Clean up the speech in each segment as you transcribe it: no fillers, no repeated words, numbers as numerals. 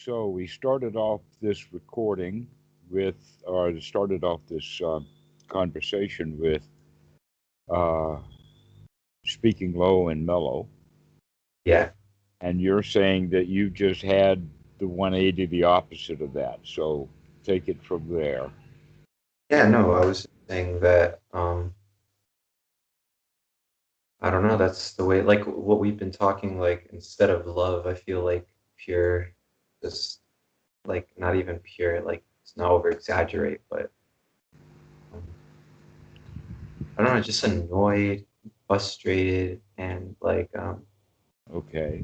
So we started off this recording with, or started off this conversation with uh, speaking low and mellow. Yeah. And you're saying that you just had the 180, the opposite of that. So take it from there. Yeah, no, I was saying that I don't know, that's the way like what we've been talking like instead of love, I feel like pure just like not even pure, like it's not over exaggerate, but um, I don't know, just annoyed, frustrated and like Okay.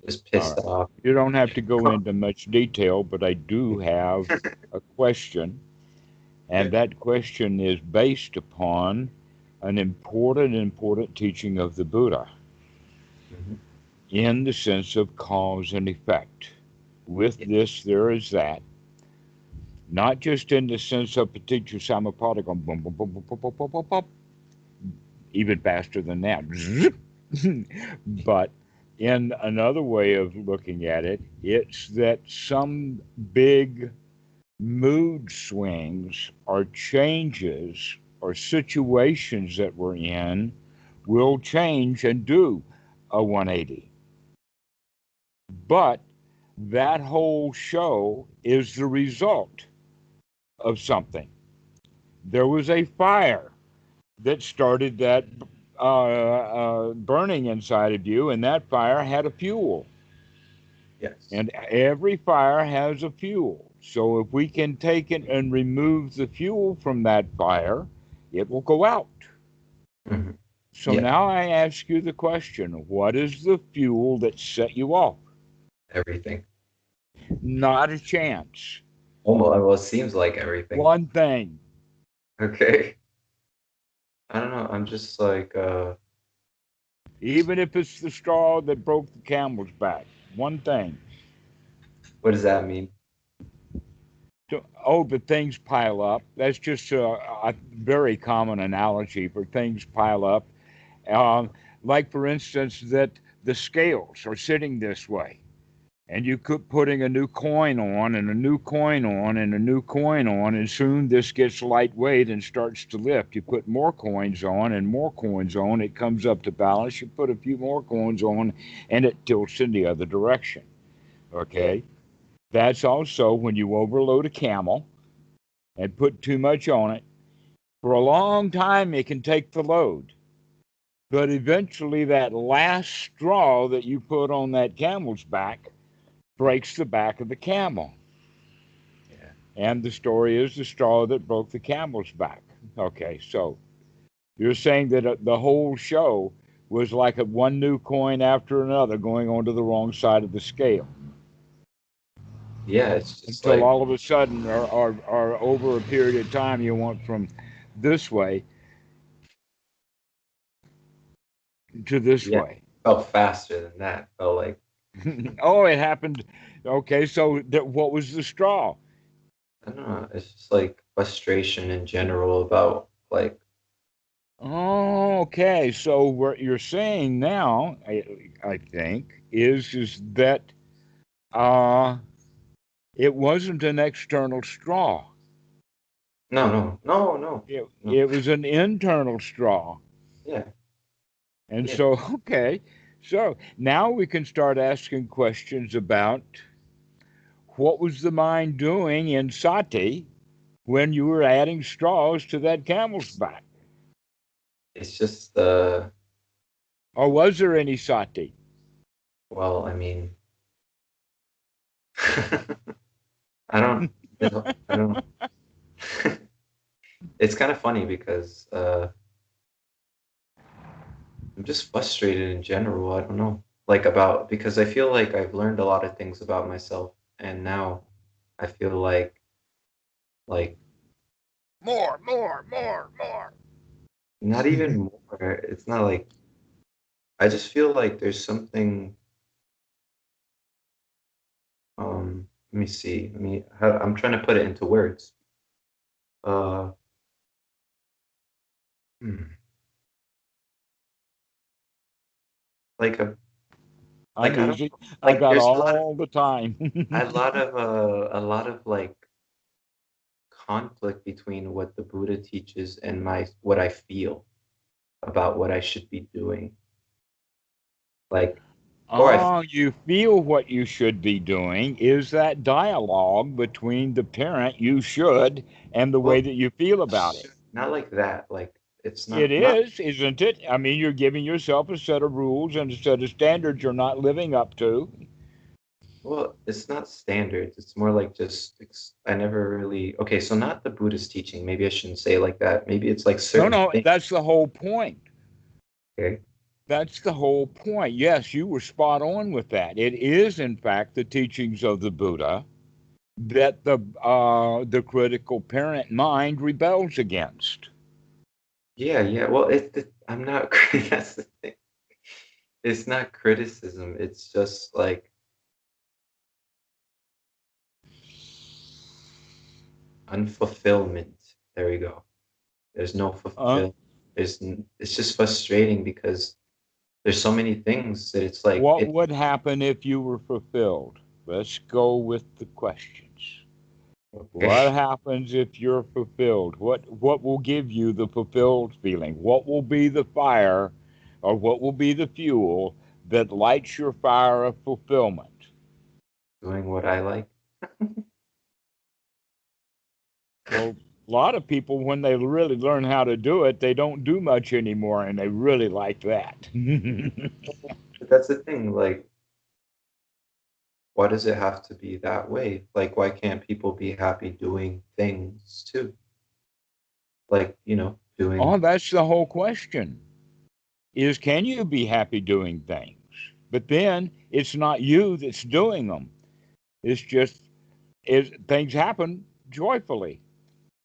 just All pissed right. off. You don't have to go into much detail, but I do have a question. And Okay. that question is based upon an important teaching of the Buddha Mhm. in the sense of cause and effect. With Yeah. this, there is that, not just in the sense of paticca samuppada, going boom, boom, boom, boom, boom, boom, boom, boom, boom, even faster than that, but in another way of looking at it, it's that some big mood swings or changes or situations that we're in will change and do a 180. But that whole show is the result of something. There was a fire that started that burning inside of you, and that fire had a fuel. Yes. And every fire has a fuel. So if we can take it and remove the fuel from that fire, it will go out. Hmm. So Yeah, now I ask you the question, what is the fuel that set you off? everything. Not a chance. Almost, well, it seems like everything. One thing. Okay. I don't know. I'm just like Even if it's the straw that broke the camel's back. One thing. what does that mean? Oh, the things pile up. That's just a very common analogy for things pile up. Um, like, for instance, that the scales are sitting this way, and you keep putting a new coin on, and a new coin on, and a new coin on, and soon this gets lightweight and starts to lift. You put more coins on and more coins on, it comes up to balance. You put a few more coins on, and it tilts in the other direction. Yeah. Okay? That's also when you overload a camel and put too much on it. For a long time, it can take the load. But eventually, that last straw that you put on that camel's back breaks the back of the camel. Yeah. And the story is the straw that broke the camel's back. Okay, so you're saying that the whole show was like a one new coin after another going onto the wrong side of the scale Yeah, it's just until like all of a sudden, or over a period of time, you went from this way to this yeah, way. felt faster than that. Felt like Oh, it happened. Okay, so what was the straw? I don't know. It's just like frustration in general about like Oh, okay. So what you're saying now, I think, is that uh, it wasn't an external straw. no, no, no, no, no. It was an internal straw. Yeah, And yeah, so, okay. So now we can start asking questions about what was the mind doing in sati when you were adding straws to that camel's back? it's just Or was there any sati? well, I mean, I don't, I don't. It's kind of funny because I'm just frustrated in general. I don't know, like about because I feel like I've learned a lot of things about myself, and now I feel like More. not even more. It's not like I just feel like there's something. Let me see. I'm trying to put it into words. Uh, hmm, like a like I'm I don't easy. I like got there's a lot of all the time. a lot of like conflict between what the Buddha teaches and my what I feel about what I should be doing. Like, or I Oh, you feel what you should be doing is that dialogue between the parent you should and the way well, that you feel about it. not like that. Like, it's It not. is, isn't it? I mean, you're giving yourself a set of rules and a set of standards you're not living up to. Well, it's not standards. It's more like just I never really. Okay, so not the Buddhist teaching. Maybe I shouldn't say it like that. Maybe it's like No, certain no, things. that's the whole point. Okay. That's the whole point. Yes, you were spot on with that. It is, in fact, the teachings of the Buddha that the critical parent mind rebels against. Yeah, yeah. Well, I'm not. That's the thing. It's not criticism. It's just like unfulfillment. There we go. There's no Uh, fulfill. It's just frustrating because there's so many things that it's like what it. would happen if you were fulfilled? Let's go with the questions. What Okay. happens if you're fulfilled? What will give you the fulfilled feeling? What will be the fire or what will be the fuel that lights your fire of fulfillment? Doing what I like. Well, a lot of people, when they really learn how to do it, they don't do much anymore, and they really like that. But that's the thing. Like, why does it have to be that way? Like, why can't people be happy doing things too? Like, Oh, doing. that's the whole question. Is can you be happy doing things? But then it's not you that's doing them. It's just things happen joyfully.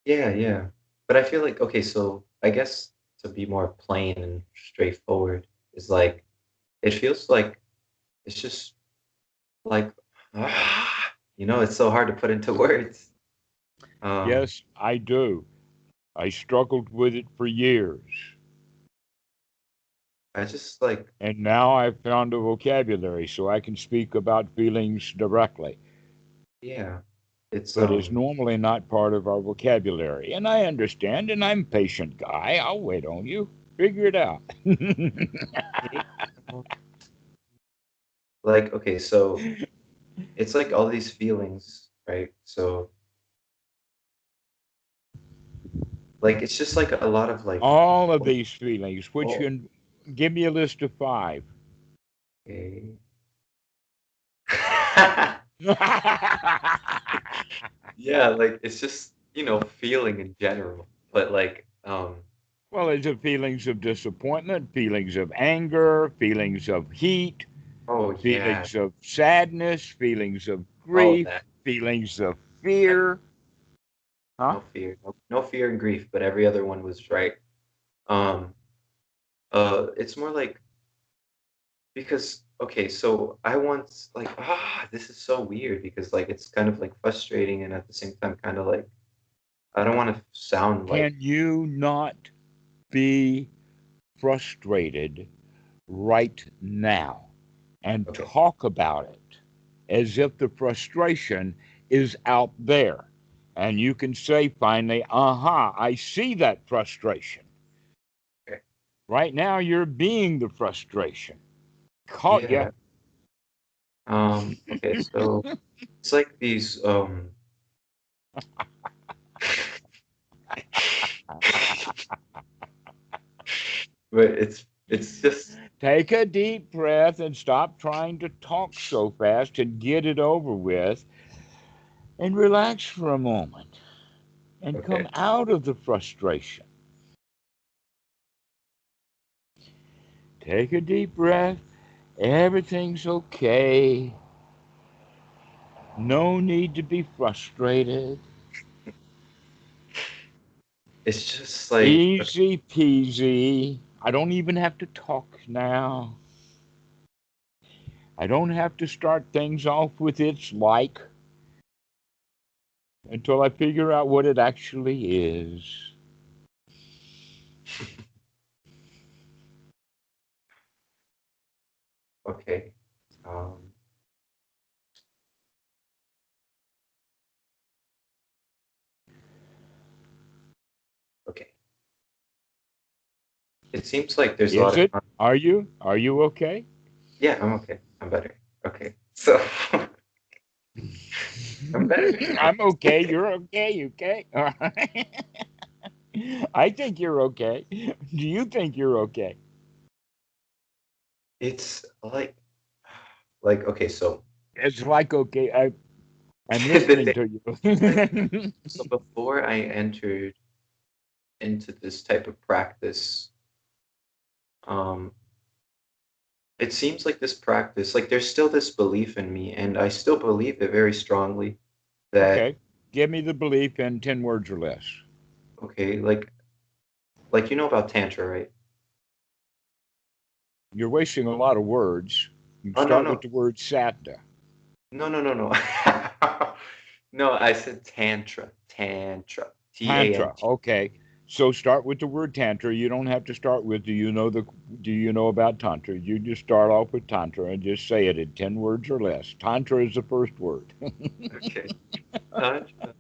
Yeah, yeah. But I feel like, okay, so I guess to be more plain and straightforward is like, it feels like it's just like, it's so hard to put into words. Um, Yes, I do. I struggled with it for years. I just like, And now I've found a vocabulary so I can speak about feelings directly. yeah, it's, But it's normally not part of our vocabulary. And I understand, and I'm a patient guy. I'll wait on you. Figure it out. okay, like, okay, so it's like all these feelings, right? So, like, it's just like a lot of like, All of these feelings, which oh, can give me a list of five. okay. Yeah, like it's just, feeling in general. But like, Well, it's the feelings of disappointment, feelings of anger, feelings of heat, oh yeah, feelings of sadness, feelings of all of grief, that. feelings of I, fear. Huh? no fear, no fear and grief, but every other one was right. Um, it's more like because okay, so I once like this is so weird because like it's kind of like frustrating and at the same time kind of like I don't want to sound like Can you not be frustrated right now and okay, talk about it as if the frustration is out there? And you can say finally, aha, I see that frustration. okay, Right now, you're being the frustration. Caught ya. yeah. Okay, so it's like these but it's just Take a deep breath and stop trying to talk so fast and get it over with and relax for a moment and come okay. out of the frustration. Take a deep breath. Everything's okay. No need to be frustrated. It's just like Easy peasy. I don't even have to talk now. I don't have to start things off with it's like until I figure out what it actually is. okay. Um, okay. It seems like there's a lot Is of it? Are you? Are you okay? yeah, I'm okay. I'm better. Okay. So I'm better now. I'm okay. You're okay. You okay? All right. I think you're okay. Do you think you're okay? It's like okay, so It's like okay. I'm the listening thing to like you. so before I entered into this type of practice, um, it seems like this practice, like there's still this belief in me, and I still believe it very strongly that Okay. Give me the belief in 10 words or less. okay, like you know about tantra, right? You're wasting a lot of words. You Oh no start with no the word satta. no. No, I said tantra, Tantra. T-A-N-T. Okay. So start with the word tantra. You don't have to start with do you know about tantra? You just start off with tantra and just say it in 10 words or less. Tantra is the first word. Okay, tantra.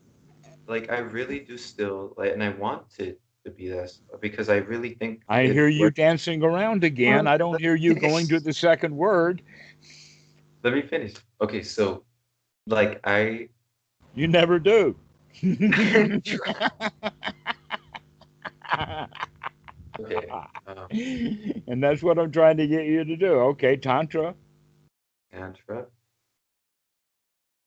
Like I really do still like, and I want to be this because I really think I it hear you works. dancing around again. Well, I don't let hear me you going to finish. the second word. Let me finish. Okay, so like I You never do. okay, And that's what I'm trying to get you to do. Okay, Tantra, tantra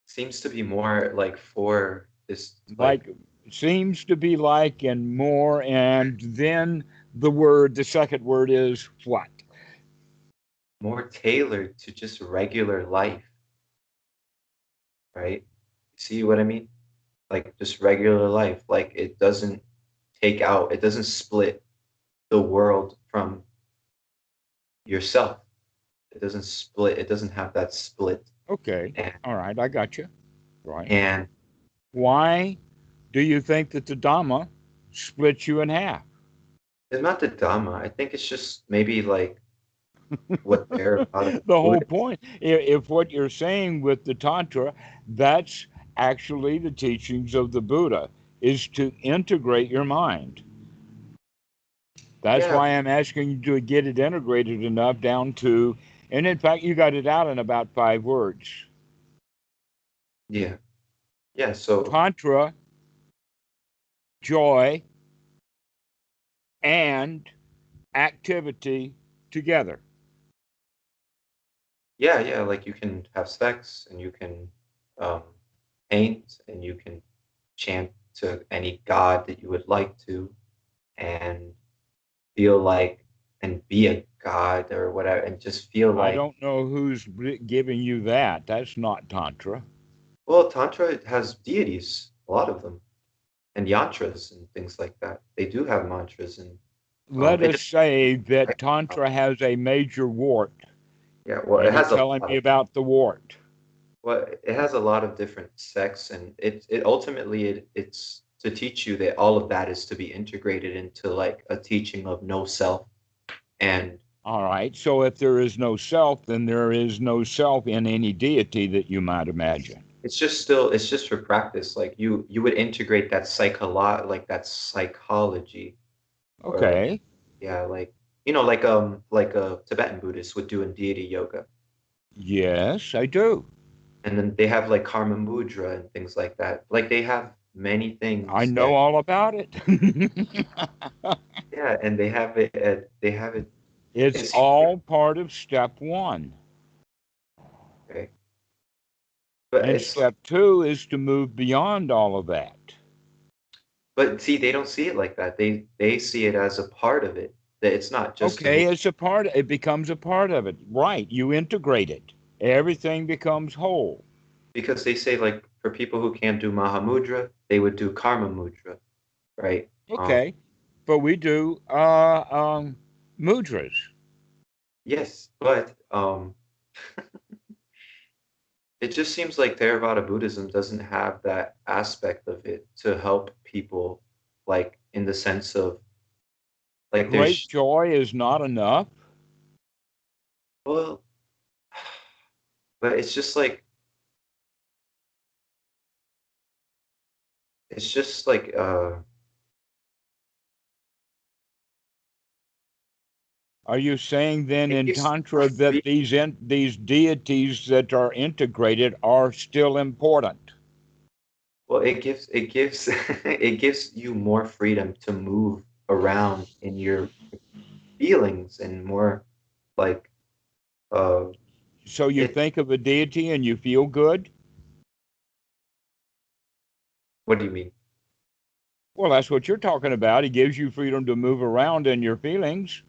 seems to be more like for this like like, seems to be like and more. And then the second word is what? more tailored to just regular life, right? See what I mean? Like just regular life. Like it doesn't it doesn't split the world from yourself. It doesn't have that split. Okay, And all right, I got you. Right. and Why do you think that the Dhamma splits you in half? it's not the Dhamma. I think it's just maybe like what Theravada The whole Buddhists. point, if what you're saying with the Tantra, that's actually the teachings of the Buddha, is to integrate your mind. That's Yeah, why I'm asking you to get it integrated enough down to, and in fact, you got it out in about 5 words. yeah, yeah. So Tantra, joy, and activity together. yeah, yeah. Like you can have sex and you can um, paint and you can chant to any god that you would like to, and feel like and be a god or whatever, and just feel I like don't know who's giving you that. That's not Tantra. well, Tantra has deities, a lot of them, and yantras and things like that. They do have mantras and Let it us just say that Tantra has a major wart, yeah, well, and it you're has a telling lot me of about the wart. well, it has a lot of different sects, and it ultimately it's to teach you that all of that is to be integrated into like a teaching of no self, and All right. So if there is no self, then there is no self in any deity that you might imagine. it's just for practice. Like you would integrate that that psychology, or like Okay. yeah, like like a Tibetan Buddhist would do in deity yoga, Yes, I do. and then they have like karma mudra and things like that. Like they have many I things know that all about it. yeah, and they have it. It's It's all part of step one. okay, but And it's like step two is to move beyond all of that. but see they don't see it like that. They see it as a part of it. That it's not just to Okay, move it becomes a part of it. Right. You integrate it. Everything becomes whole. because they say like for people who can't do Mahamudra, they would do Karma Mudra, right? Okay. But we do mudras. Yes, but it just seems like Theravada Buddhism doesn't have that aspect of it to help people, like in the sense of like Great there's joy is not enough. well, but it's just like it's just like Are you saying then it in gives Tantra that free. these deities that are integrated are still important? Well, it gives it gives you more freedom to move around in your feelings and more like uh So you it. think of a deity and you feel good? What do you mean? Well, that's what you're talking about. He gives you freedom to move around in your feelings.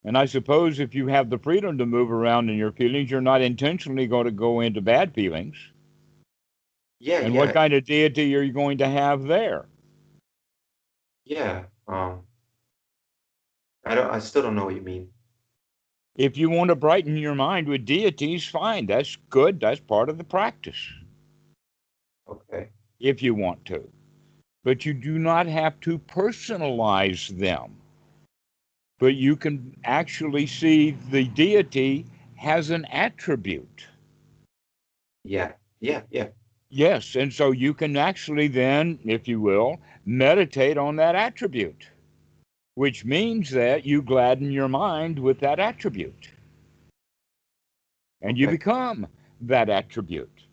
And I suppose if you have the freedom to move around in your feelings, you're not intentionally going to go into bad feelings. Yeah, And what yeah, kind of deity are you going to have there? yeah. I still don't know what you mean. If you want to brighten your mind with deities, fine. That's good. That's part of the practice, Okay. if you want to. But you do not have to personalize them. But you can actually see the deity has an attribute. Yeah, yeah, yeah. Yes, and so you can actually then, if you will, meditate on that attribute, which means that you gladden your mind with that attribute and you Okay. become that attribute.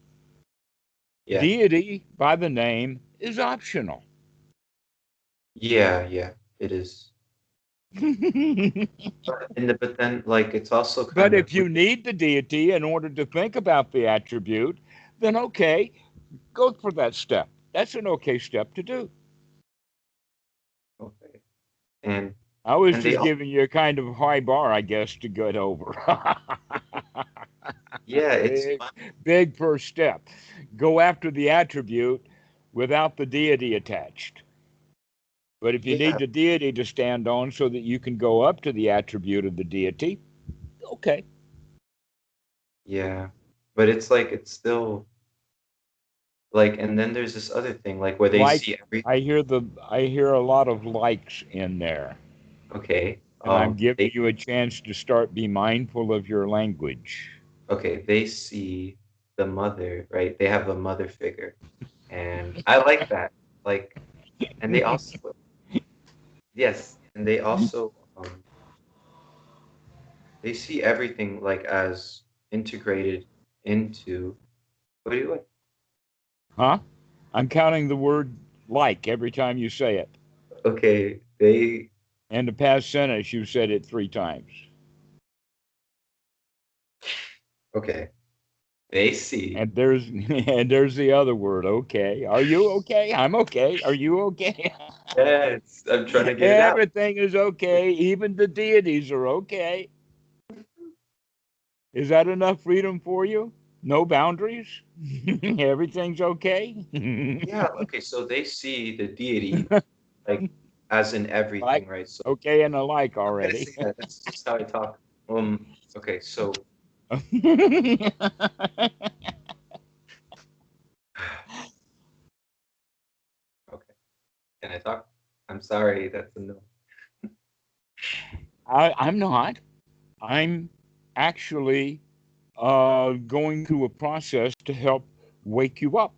Yeah. Deity by the name is optional. Yeah, yeah. It is. But then like it's also But kind of if you need the deity in order to think about the attribute, then okay, go for that step. That's an okay step to do. okay. And I was and they just all. giving you a kind of high bar, I guess, to get over. Yeah, it's big, fun. big first step. Go after the attribute without the deity attached. But if you need Yeah, the deity to stand on so that you can go up to the attribute of the deity, okay. yeah. But it's like it's still like, and then there's this other thing like where they Like see every. I hear a lot of likes in there, Okay. and I'm giving They you a chance to start be mindful of your language. okay, they see the mother, right? They have a mother figure. And I like that. Like, and they also, yes, and they also, they see everything like as integrated into, what do you like? Huh? I'm counting the word like every time you say it. Okay, In the past sentence, you said it 3 times. okay, they see, And there's and there's the other word. Okay. Are you okay? I'm okay. Are you okay? yes, I'm trying to get it out. Everything is okay. Even the deities are okay. Is that enough freedom for you? No boundaries? Everything's okay? Yeah, okay, so they see the deity like as in Like, everything, right? So okay, and a like I'm gonna already. say that. That's just how I talk. Okay, so okay, can I talk? I'm sorry, that's a no. I'm not. I'm actually going through a process to help wake you up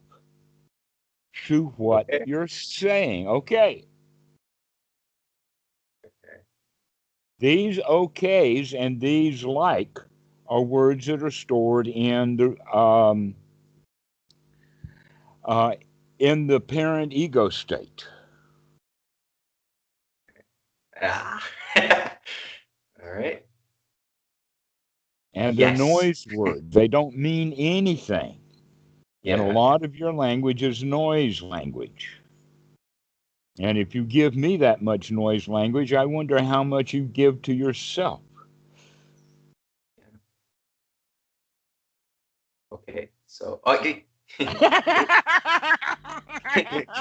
to what Okay, you're saying. Okay, okay, these okays and these like are words that are stored uh, in the parent ego state. ah, all right, And they're yes, noise words. They don't mean anything. And a yeah, lot of your language is noise language. And if you give me that much noise language, I wonder how much you give to yourself. yeah. Okay, so okay,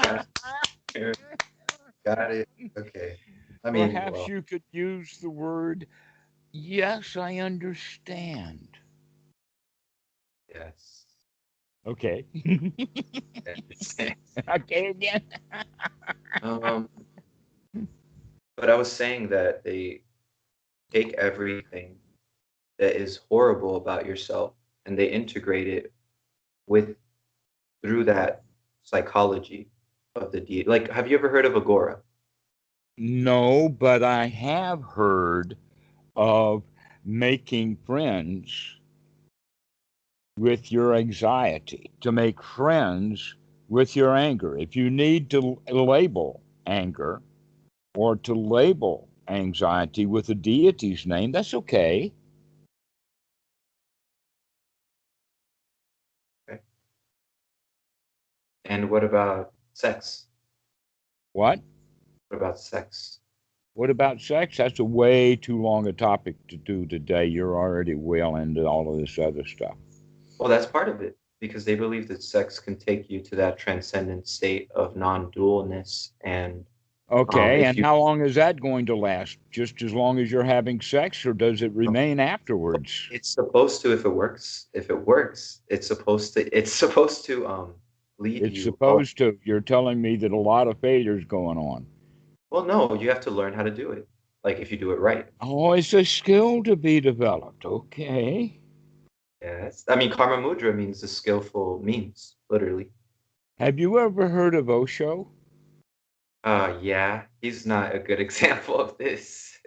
got it, got it. Okay, I mean, Perhaps well, you could use the word, yes, I understand. yes, Okay. yes. Okay again. Um, but I was saying that they take everything that is horrible about yourself and they integrate it with through that psychology of the deity. Like, have you ever heard of Agora? No, but I have heard of making friends with your anxiety, to make friends with your anger. If you need to label anger or to label anxiety with a deity's name, that's okay. Okay. And what about sex? What? What about sex? What about sex? That's a way too long a topic to do today. You're already well into all of this other stuff. Well, that's part of it because they believe that sex can take you to that transcendent state of non-dualness. And Okay, if and you, how long is that going to last? Just as long as you're having sex, or does it remain afterwards? it's supposed to, if it works, it's supposed to lead It's you. Oh, supposed to. You're telling me that a lot of failure's going on. well, no, you have to learn how to do it. Like if you do it right. Oh, it's a skill to be developed. Okay. Yes. I mean, karma mudra means the skillful means, literally. Have you ever heard of Osho? Yeah, he's not a good example of this.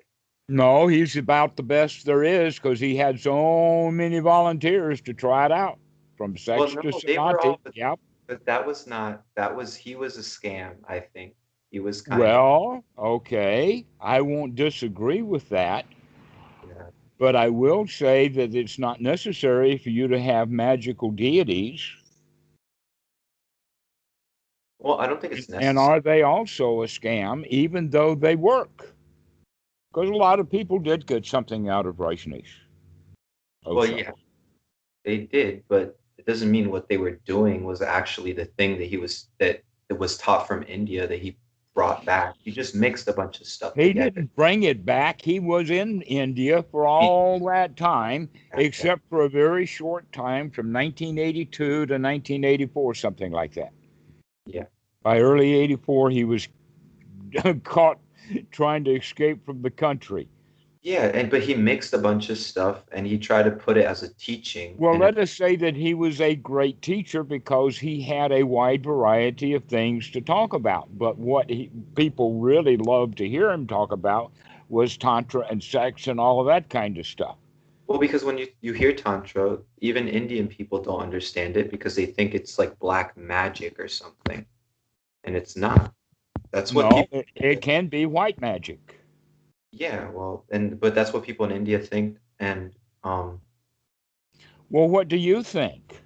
No, he's about the best there is because he had so many volunteers to try it out, from Well, sex to no, they were samadhi. all, Yep. but that was not, that was, he was a scam, I think. He was kind of, Well, okay. I won't disagree with that, yeah. but I will say that it's not necessary for you to have magical deities. Well, I don't think it's And necessary. are they also a scam, even though they work? Because a lot of people did get something out of Rajneesh Well, Osho. yeah, they did, but it doesn't mean what they were doing was actually the thing that it was taught from India that he brought back. He just mixed a bunch of stuff He together. didn't bring it back. He was in India for He- all that time, except for a very short time from 1982 to 1984, something like that. Yeah. By early 84, he was caught trying to escape from the country. Yeah, and but he mixed a bunch of stuff and he tried to put it as a teaching Well, and it, let us say that he was a great teacher because he had a wide variety of things to talk about. But people really loved to hear him talk about was Tantra and sex and all of that kind of stuff. well, because when you hear Tantra, even Indian people don't understand it because they think it's like black magic or something. And it's not. That's what No, people it can be white magic. yeah, well, and but that's what people in India think. And Well, what do you think?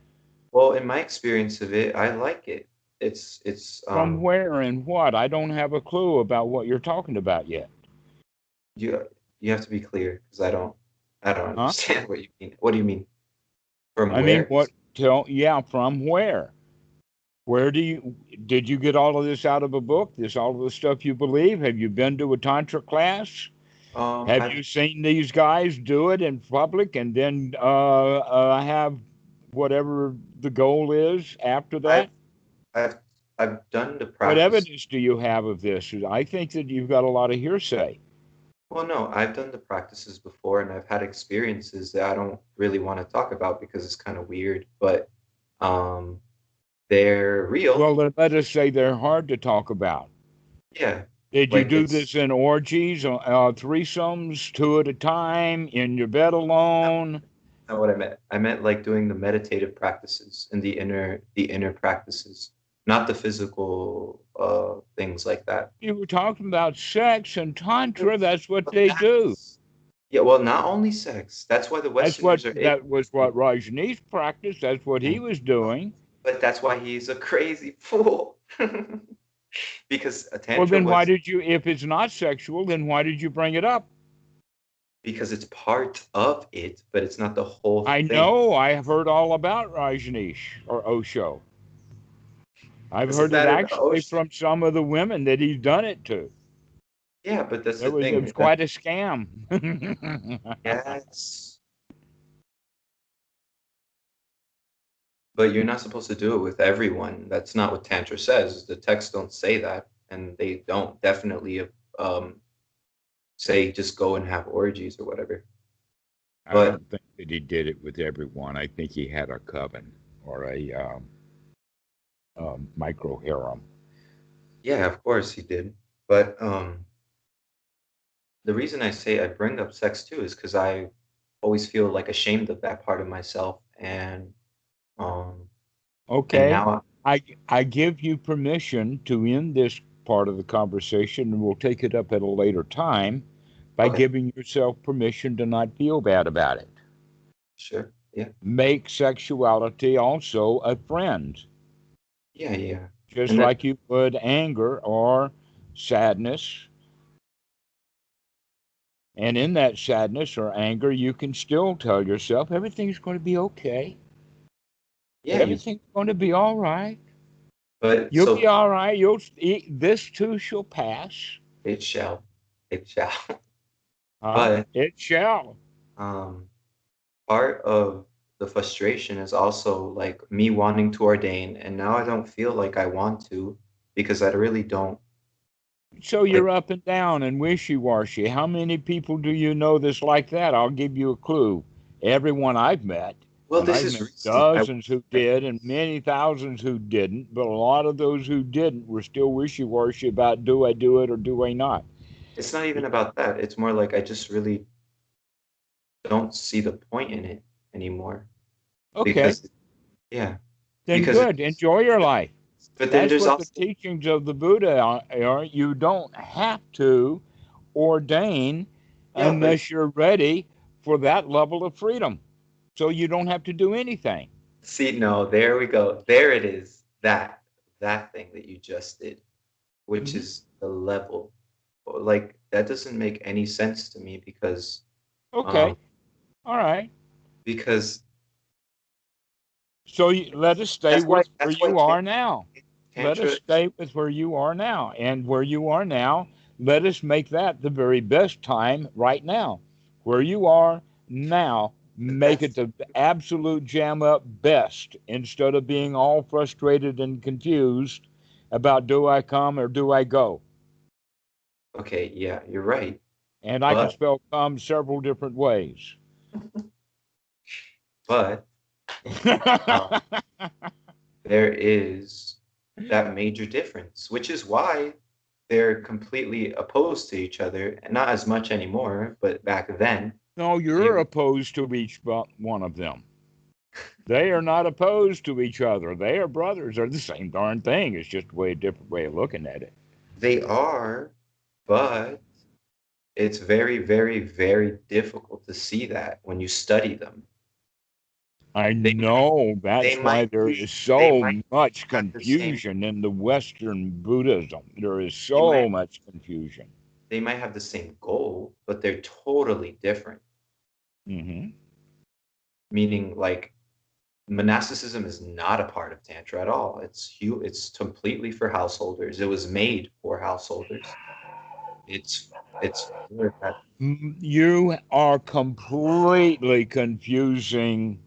well, in my experience of it, I like it. It's From where and what? I don't have a clue about what you're talking about yet. you you have to be clear because I don't Huh? understand what you mean. What do you mean? From I mean, where? yeah, from where? Where did you get all of this out of a book? This all of the stuff you believe? Have you been to a tantra class? Have I've you seen these guys do it in public and then have whatever the goal is after I've that? I've I've done the What practice. evidence do you have of this? I think that you've got a lot of hearsay. Well, no, I've done the practices before, and I've had experiences that I don't really want to talk about because it's kind of weird, but um, they're real. Well, let us say they're hard to talk about. Yeah, Did you like do it's this in orgies, threesomes, two at a time, in your bed not, alone? not what I meant. I meant like doing the meditative practices and the inner practices, not the physical things like that. You were talking about sex and tantra. That's what But they do. that's yeah, well, not only sex. That's why the Westerners are able That was what Rajneesh practiced. That's what he and was doing. but that's why he's a crazy fool. Because a Well, tantra then why was did you? If it's not sexual, then why did you bring it up? because it's part of it, but it's not the whole I thing. know. I have heard all about Rajneesh or Osho. I've Does it heard it matter the actually ocean? from some of the women that he's done it to. Yeah, but that's the It thing. was quite a scam. Yes, but you're not supposed to do it with everyone. That's not what Tantra says. The texts don't say that, and they don't definitely um, say just go and have orgies or whatever. I But don't think that he did it with everyone. I think he had a coven or a micro harem. yeah, of course he did. But the reason I say I bring up sex too is because I always feel like ashamed of that part of myself, um and Okay, now I give you permission to end this part of the conversation, and we'll take it up at a later time by okay, giving yourself permission to not feel bad about it. sure, yeah, Make sexuality also a friend, yeah, yeah, just and that like you would anger or sadness. And in that sadness or anger, you can still tell yourself everything's going to be okay. yeah, you can, Everything's going to be all right. but You'll be so all right. This too shall pass. it shall, it shall, but It shall. um part of the frustration is also like me wanting to ordain, and now I don't feel like I want to because I really don't So like. you're up and down and wishy-washy. How many people do you know that's like that? I'll give you a clue. Everyone I've met, Well, and this I've is met recent. dozens who did and many thousands who didn't, but a lot of those who didn't were still wishy-washy about do I do it or do I not? It's not even about that. It's more like I just really don't see the point in it anymore Okay, because yeah, then because good. Enjoy your life. but then That's there's what the also teachings of the Buddha are. You don't have to ordain yeah, but unless you're ready for that level of freedom. So you don't have to do anything. see, no, there we go. There it is. That thing that you just did, which Hmm. is the level. Like that doesn't make any sense to me um Okay. All right. because So let us stay with where that's why you are now. Let us tantra stay with where you are now. And where you are now, let us make that the very best time right now. Where you are now, make it that's the absolute jam up best instead of being all frustrated and confused about do I come or do I go? okay, yeah, you're right. And I can But spell come several different ways. but um there is that major difference, which is why they're completely opposed to each other. Not as much anymore, but back then, No, you're they opposed to each one of them. They are not opposed to each other. They are brothers. They're the same darn thing. It's just a way different way of looking at it. they are, but it's very, very, very difficult to see that when you study them. I They know they that's why might there be is they so might much have the same confusion in the Western Buddhism. There is they might so much confusion. they might have the same goal, but they're totally different. Hmm. Meaning like monasticism is not a part of tantra at all. It's completely for householders. It was made for householders. It's for that. You are completely confusing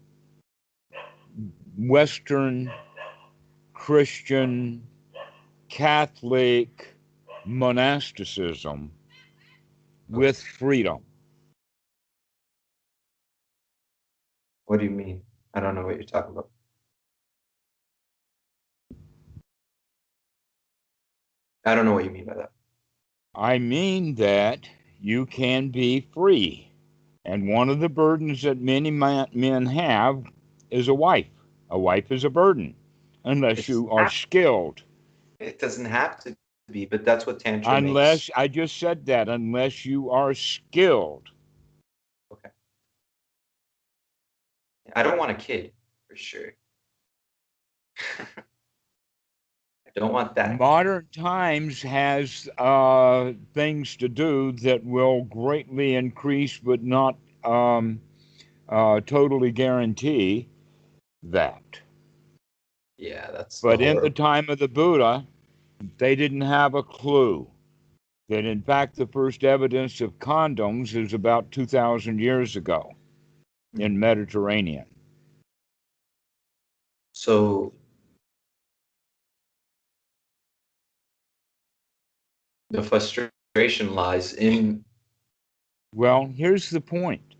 Western Christian Catholic monasticism Okay. with freedom. What do you mean? I don't know what you're talking about. I don't know what you mean by that. I mean that you can be free. And one of the burdens that many men have is a wife. A wife is a burden It unless doesn't you are have skilled. it doesn't have to be, but that's what tantra makes. Unless, I just said that, unless you are skilled. Okay. I don't want a kid for sure. I don't want that. Modern times has things to do that will greatly increase but not totally guarantee that. Yeah, that's the But in the horrible. time of the Buddha, they didn't have a clue that, in fact, the first evidence of condoms is about 2,000 years ago in Mediterranean. So the frustration lies in Well, here's the point.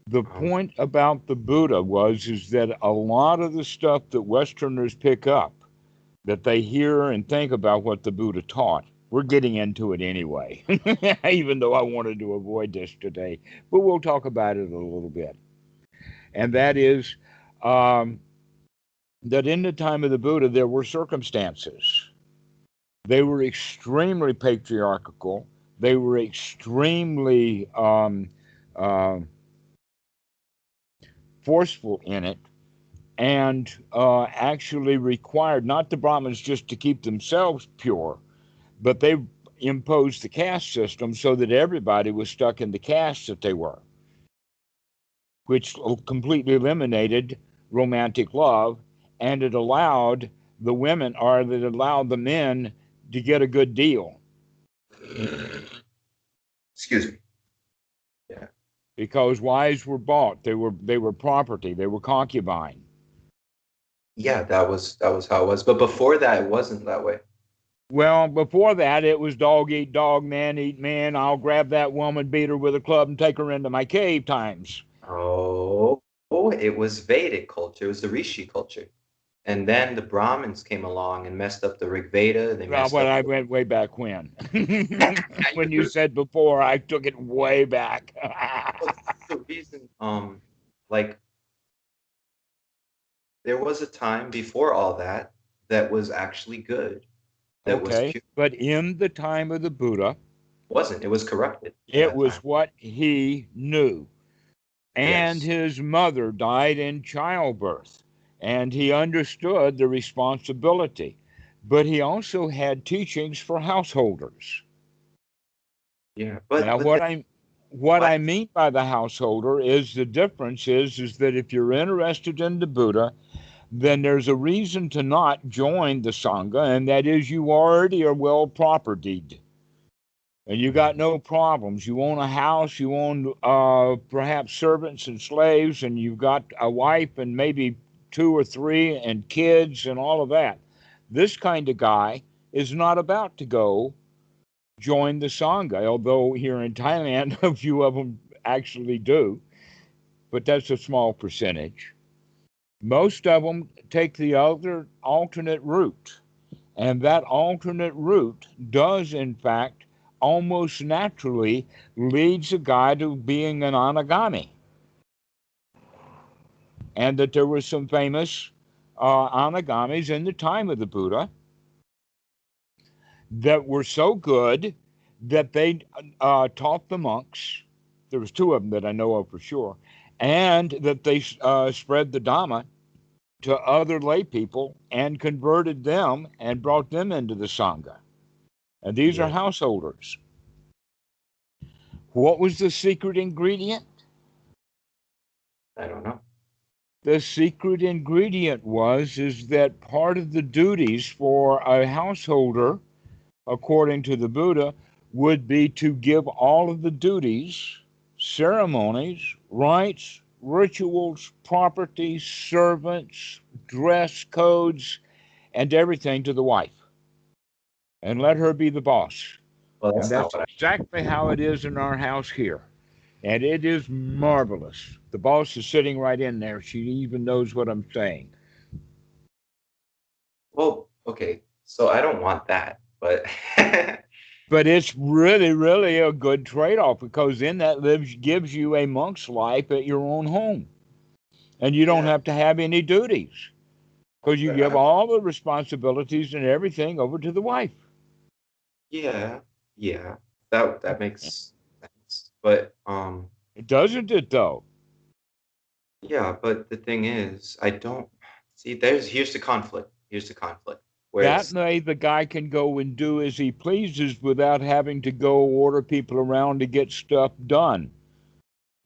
The point about the Buddha is that a lot of the stuff that Westerners pick up, that they hear and think about what the Buddha taught, we're getting into it anyway, even though I wanted to avoid this today. But we'll talk about it a little bit. And that is um, that in the time of the Buddha, there were circumstances. They were extremely patriarchal. They were extremely uh, forceful in it, and actually required not the Brahmins just to keep themselves pure, but they imposed the caste system so that everybody was stuck in the caste that they were, which completely eliminated romantic love, and it allowed the women, or it allowed the men to get a good deal. Excuse me. Yeah. Because wives were bought, they were property, they were concubine. Yeah, that was how it was. But before that, it wasn't that way. Well, before that, it was dog eat dog, man eat man. I'll grab that woman, beat her with a club, and take her into my cave times. Oh, it was Vedic culture. It was the Rishi culture. And then the Brahmins came along and messed up the Rig Veda. They Well, messed but up I the. went way back when. When you said before, I took it way back. Well, this is the reason. Like there was a time before all that that was actually good. That was Okay, pure. but in the time of the Buddha, Wasn't. It was corrupted at it that was time. what he knew. And Yes. his mother died in childbirth, and he understood the responsibility. But he also had teachings for householders. Yeah. Now, But what what? I mean by the householder is the difference is that if you're interested in the Buddha, then there's a reason to not join the Sangha, and that is you already are well propertied. And you got no problems. You own a house, you own perhaps servants and slaves, and you've got a wife and maybe two or three and kids and all of that. This kind of guy is not about to go join the Sangha, although here in Thailand, a few of them actually do, but that's a small percentage. Most of them take the other alternate route, and that alternate route does, in fact, almost naturally leads a guy to being an anagami. And that there were some famous anagamis in the time of the Buddha that were so good that they taught the monks. There was two of them that I know of for sure, and that they spread the Dhamma to other lay people and converted them and brought them into the Sangha. And these are Yeah. householders. What was the secret ingredient? I don't know. The secret ingredient is that part of the duties for a householder, according to the Buddha, would be to give all of the duties, ceremonies, rites, rituals, property, servants, dress codes, and everything to the wife, and let her be the boss. Well, And that's not that's what I. exactly how it is in our house here. And it is marvelous. The boss is sitting right in there. She even knows what I'm saying. Well, okay. So I don't want that, but But it's really, really a good trade off because then that gives you a monk's life at your own home. And you don't yeah. have to have any duties because you But give all the responsibilities and everything over to the wife. yeah, yeah. That makes sense. But Doesn't it, though? yeah. But the thing is, I don't see. Here's the conflict. Here's the conflict. Where That it's way, the guy can go and do as he pleases without having to go order people around to get stuff done.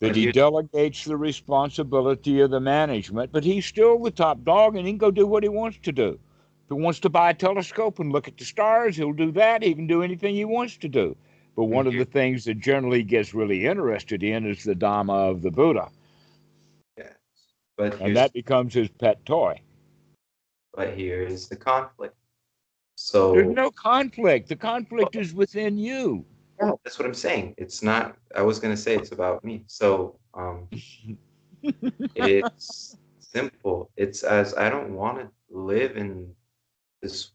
That but he here's delegates the responsibility of the management, but he's still the top dog and he can go do what he wants to do. If he wants to buy a telescope and look at the stars, he'll do that. He can do anything he wants to do. But and one of here the things that generally gets really interested in is the Dhamma of the Buddha, yeah. But and that becomes his pet toy. here is the conflict. There's So no conflict. The conflict is within you. yeah, that's what I'm saying. It's not. I was gonna say it's about me. So Um, it's simple. It's as I don't want to live in this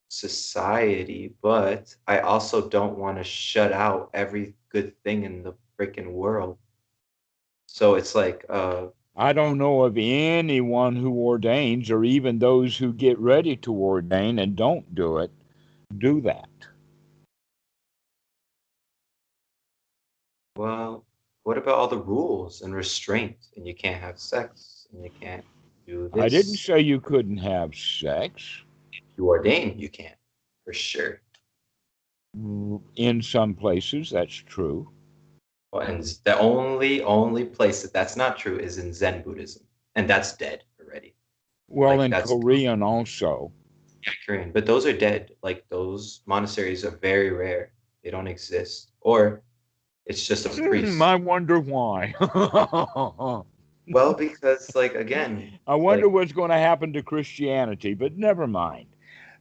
society, but I also don't want to shut out every good thing in the freaking world. So it's like, I don't know of anyone who ordains, or even those who get ready to ordain and don't do it, do that. well, what about all the rules and restraint? And you can't have sex, and you can't do I didn't this. say you couldn't have sex. You ordain, you can't, for sure. In some places, that's true. Well, and the only place that that's not true is in Zen Buddhism, and that's dead already. Well, Like in that's Korean also. yeah, Korean, but those are dead. Like those monasteries are very rare. They don't exist, or it's just a priest. I wonder why. Well, because like again, I wonder like what's going to happen to Christianity, but never mind.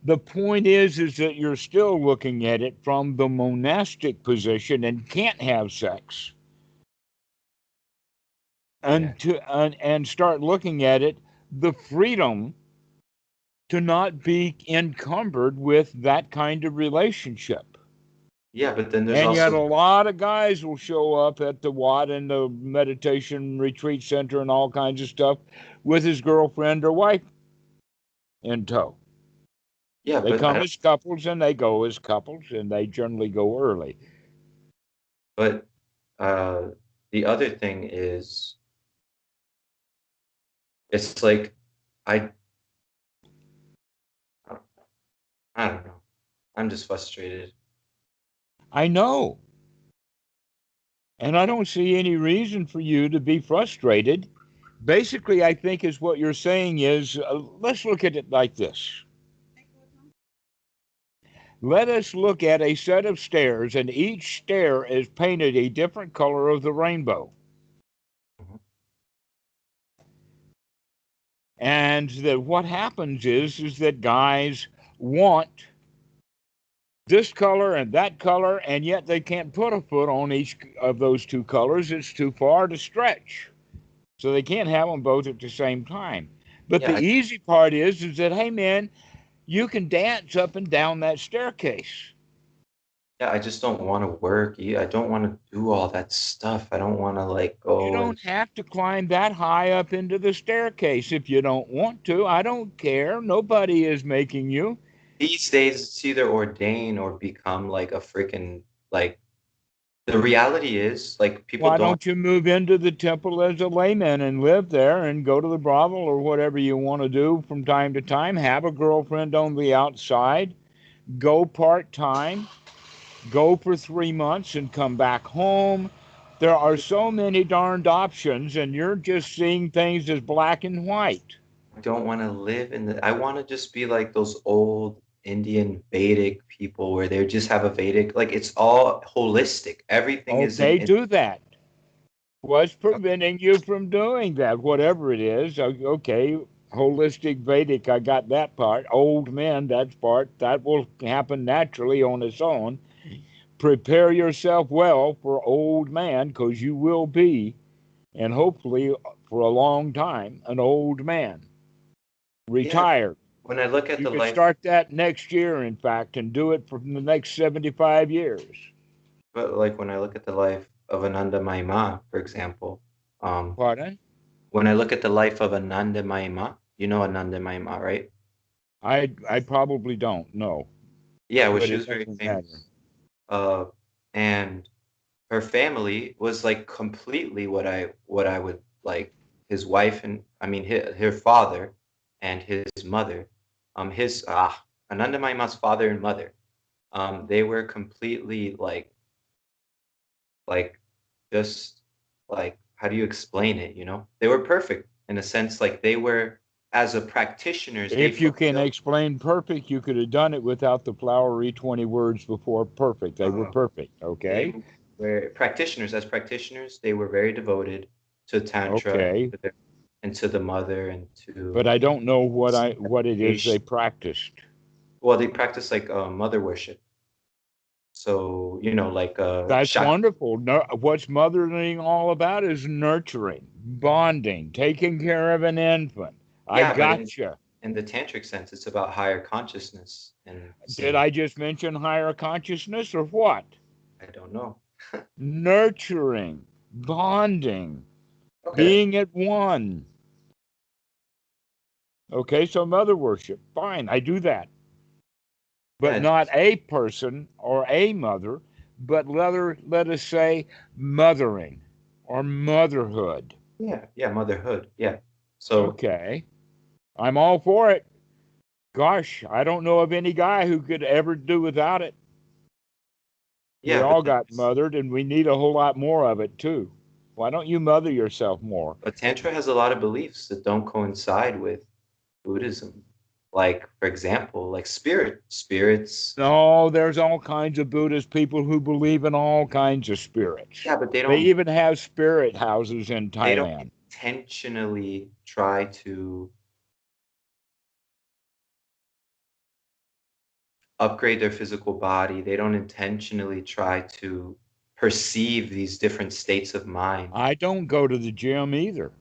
The point is that you're still looking at it from the monastic position and can't have sex, yeah, and start looking at it the freedom to not be encumbered with that kind of relationship. yeah, but then there's And yet, a also lot of guys will show up at the Wat and the meditation retreat center and all kinds of stuff with his girlfriend or wife in tow. yeah, They but I come don't. as couples and they go as couples, and they generally go early. But uh, the other thing is, it's like I I don't know. I'm just frustrated. I know. And I don't see any reason for you to be frustrated. Basically, I think is what you're saying is let's look at it like this. Let us look at a set of stairs, and each stair is painted a different color of the rainbow. Mhm. And that what happens is that guys want this color and that color, and yet they can't put a foot on each of those two colors. It's too far to stretch. So they can't have them both at the same time. But the Yeah, easy part is that, hey, man, you can dance up and down that staircase. yeah, I just don't want to work. I don't want to do all that stuff. I don't want to like You go and don't have to climb that high up into the staircase if you don't want to. I don't care. Nobody is making you. these days it's either ordain or become like a freaking like the reality is like people Why don't don't you move into the temple as a layman and live there and go to the brothel or whatever you want to do from time to time? Have a girlfriend on the outside, go part time, go for 3 months and come back home. There are so many darned options, and you're just seeing things as black and white. I don't want to live in the I want to just be like those old Indian Vedic people where they just have a Vedic like it's all holistic. Everything is Okay, do that. What's preventing you from doing that? Whatever it is, okay, holistic Vedic, I got that part. Old men, that's part. That will happen naturally on its own. Prepare yourself well for old man, because you will be, and hopefully for a long time, an old man. yeah, Retired. when I look at You the could life start that next year, in fact, and do it for the next 75 years. but like when I look at the life of Ananda Maima, for example, um Pardon? when I look at the life of Ananda Maima, you know Ananda Maima, right? I probably don't know, Yeah, well, but she it was very doesn't matter. famous. Uh, and her family was like completely what I would like his wife and I mean her father and his mother, his Ananda Maima's father and mother, they were completely like just like how do you explain it? You know, they were perfect in a sense. Like they were as a practitioners, they If you can fulfilled. explain perfect, you could have done it without the flowery 20 words before perfect. They were Uh, perfect. they Okay. were practitioners. As practitioners, they were very devoted to tantra and Okay. to the mother and But to I don't know what it is they meditation. practiced. Well, they practice like mother worship. So, like That's wonderful. What's mothering all about is nurturing, bonding, taking care of an infant. I yeah, but in gotcha. in the tantric sense, it's about higher consciousness and Did seeing. I just mention higher consciousness or what? I don't know. Nurturing, bonding, Okay. being at one. Okay, so mother worship. Fine, I do that. Yeah, But not a person or a mother, but let us say mothering or motherhood. yeah, motherhood. Yeah. So, Okay, I'm all for it. Gosh, I don't know of any guy who could ever do without it. We yeah, all got mothered, and we need a whole lot more of it too. Why don't you mother yourself more? but Tantra has a lot of beliefs that don't coincide with Buddhism. Like, for example, like spirits. No, there's all kinds of Buddhist people who believe in all kinds of spirits. Yeah, but They even have spirit houses in they don't Thailand. intentionally try to upgrade their physical body. They don't intentionally try to perceive these different states of mind. I don't go to the gym either.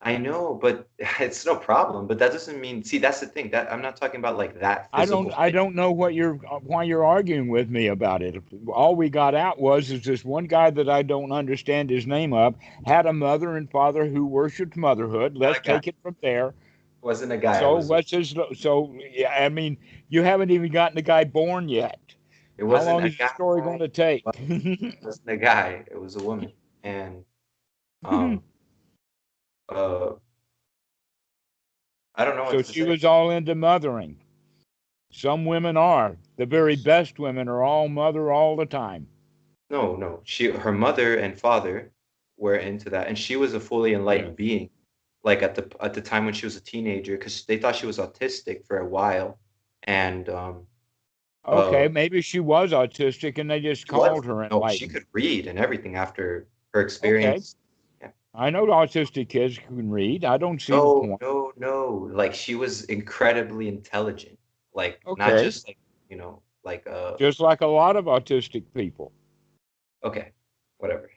I know, but it's no problem. But that doesn't mean, see, that's the thing. That I'm not talking about like that I don't physical I fit. don't know why you're arguing with me about it. All we got out was is this one guy that I don't understand his name of had a mother and father who worshipped motherhood. Not Let's a guy. take it from there. Wasn't a guy. So what's his so yeah, I mean, you haven't even gotten the guy born yet. It How wasn't long a is the story going guy. to take? It wasn't a guy. It was a woman. And um uh I don't know what So to she say. was all into mothering. Some women are. The very best women are all mother all the time. No, no. Her mother and father were into that, and she was a fully Yeah. enlightened being. Like at the time when she was a teenager, because they thought she was autistic for a while, and Okay, maybe she was autistic and they just she was called her no, she enlightened. could read and everything after her Okay. experience. Yeah. I know autistic kids can read. I don't see the No, point. no, no. Like she was incredibly intelligent. Like not Okay. just like Just like a lot of autistic people. okay, whatever.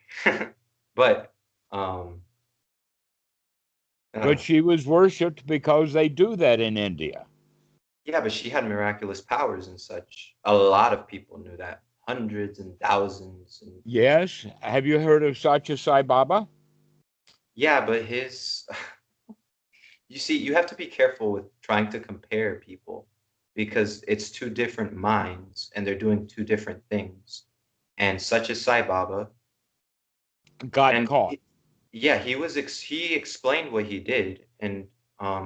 But um, But uh, she was worshipped because they do that in India. yeah, but she had miraculous powers and such. A lot of people knew that. Hundreds and thousands and Yes. Have you heard of Satya Sai Baba? yeah, but his you see, you have to be careful with trying to compare people because it's two different minds and they're doing two different things. And such as Sai Baba, Got and caught. yeah, he explained what he did, and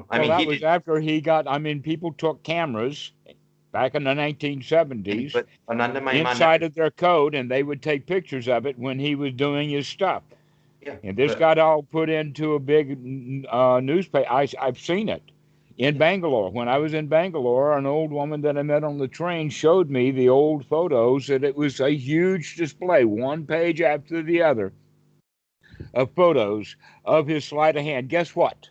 I Well, mean that he was did, after he got, I mean, people took cameras back in the 1970s but Ananda Mahima never, inside of their coat and they would take pictures of it when he was doing his stuff. yeah, And this but got all put into a big newspaper. I've seen it in yeah, Bangalore. When I was in Bangalore, an old woman that I met on the train showed me the old photos, and it was a huge display, one page after the other, of photos of his sleight of hand. Guess what?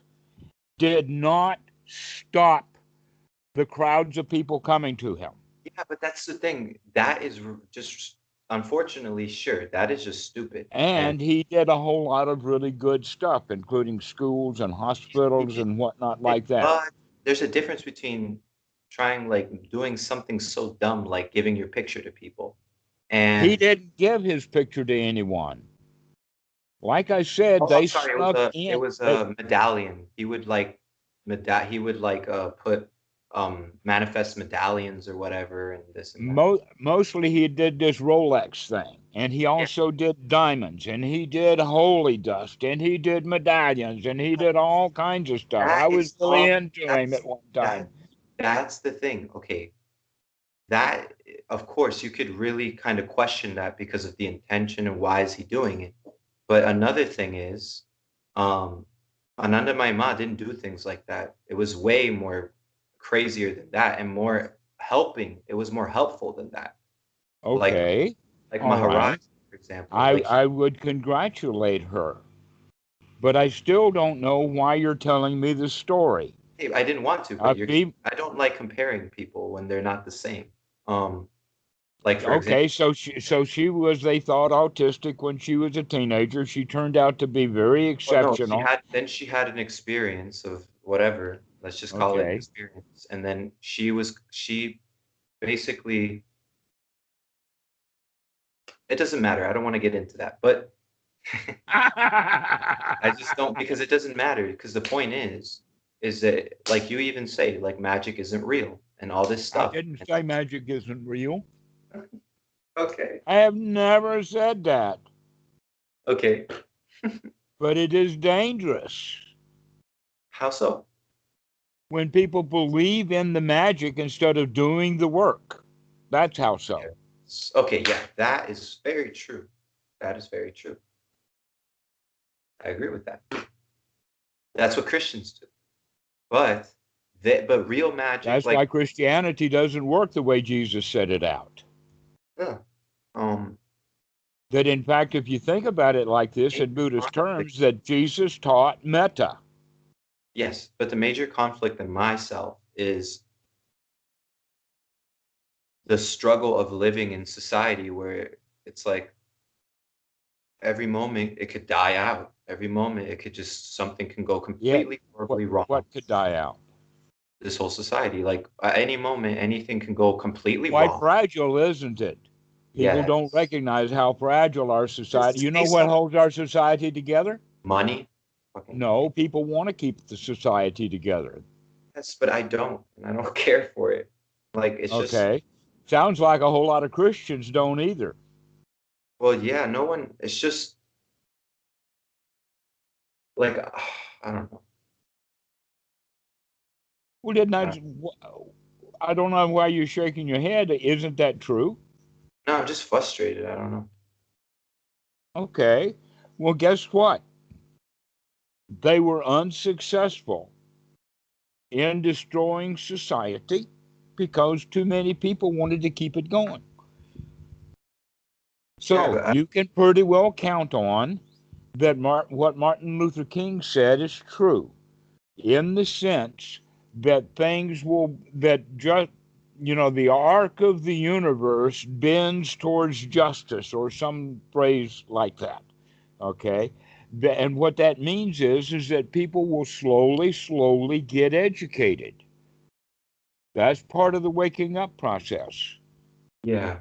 Did not stop the crowds of people coming to him. yeah, but that's the thing. That is just unfortunately, sure, that is just stupid. And And he did a whole lot of really good stuff, including schools and he hospitals did and whatnot it, like that. but there's a difference between trying like doing something so dumb like giving your picture to people He and didn't give his picture to anyone. Like I said, oh, I'm they sorry, snuck it in. was They a medallion. He would like he would like put manifest medallions or whatever and this and that. mostly he did this Rolex thing, and he Yeah. also did diamonds, and he did holy dust, and he did medallions, and he did all kinds of stuff. That I was is really all into him at one that time. that's the thing. Okay. That of course you could really kind of question that because of the intention and why is he doing it. But another thing is, um, Ananda Maima didn't do things like that. It was way more crazier than that and more helping. It was more helpful than that. Like Okay, all Maharaj, right. for example. I I would congratulate her, but I still don't know why you're telling me the story. Hey, I didn't want to, but Be I don't like comparing people when they're not the same. Um, Like for example, Okay, so she was, they thought, autistic when she was a teenager. She turned out to be very well, no, she exceptional. had then she had an experience of whatever. Let's just call it an Okay. experience. And then she basically, it doesn't matter. I don't want to get into that, but I just don't, because it doesn't matter. Because the point is that, like you even say, like magic isn't real and all this I stuff. didn't say magic isn't real. Okay. I have never said that, Okay. but it is dangerous How so? when people believe in the magic instead of doing the work. That's how so. Okay, yeah, that is very true. That is very true. I agree with that. That's what Christians do. But but real magic, That's like why Christianity doesn't work the way Jesus set it out. yeah, um, That in fact, if you think about it like this in major Buddhist conflict. terms, that Jesus taught metta. Yes, but the major conflict in myself is the struggle of living in society where it's like every moment it could die out. Every moment it could just something can go Yet, completely what horribly wrong. what could die out? This whole society, like at any moment, anything can go completely Quite wrong. fragile, isn't it? People don't Yes, recognize how fragile our society. it's You know based what on holds our society together? money. Fucking No, people want to keep the society together. yes, but I don't, and I don't care for it. Like it's just, Okay. Sounds like a whole lot of Christians don't either. well, yeah, no one. It's just like I don't know. Well, didn't Uh, I don't know why you're shaking your head. Isn't that true? no, I'm just frustrated. I don't know. Okay. Well, guess what? They were unsuccessful in destroying society because too many people wanted to keep it going. Yeah, So you can pretty well count on that what Martin Luther King said is true in the sense that just, the arc of the universe bends towards justice or some phrase like that. Okay. And what that means is that people will slowly get educated. That's part of the waking up process. yeah,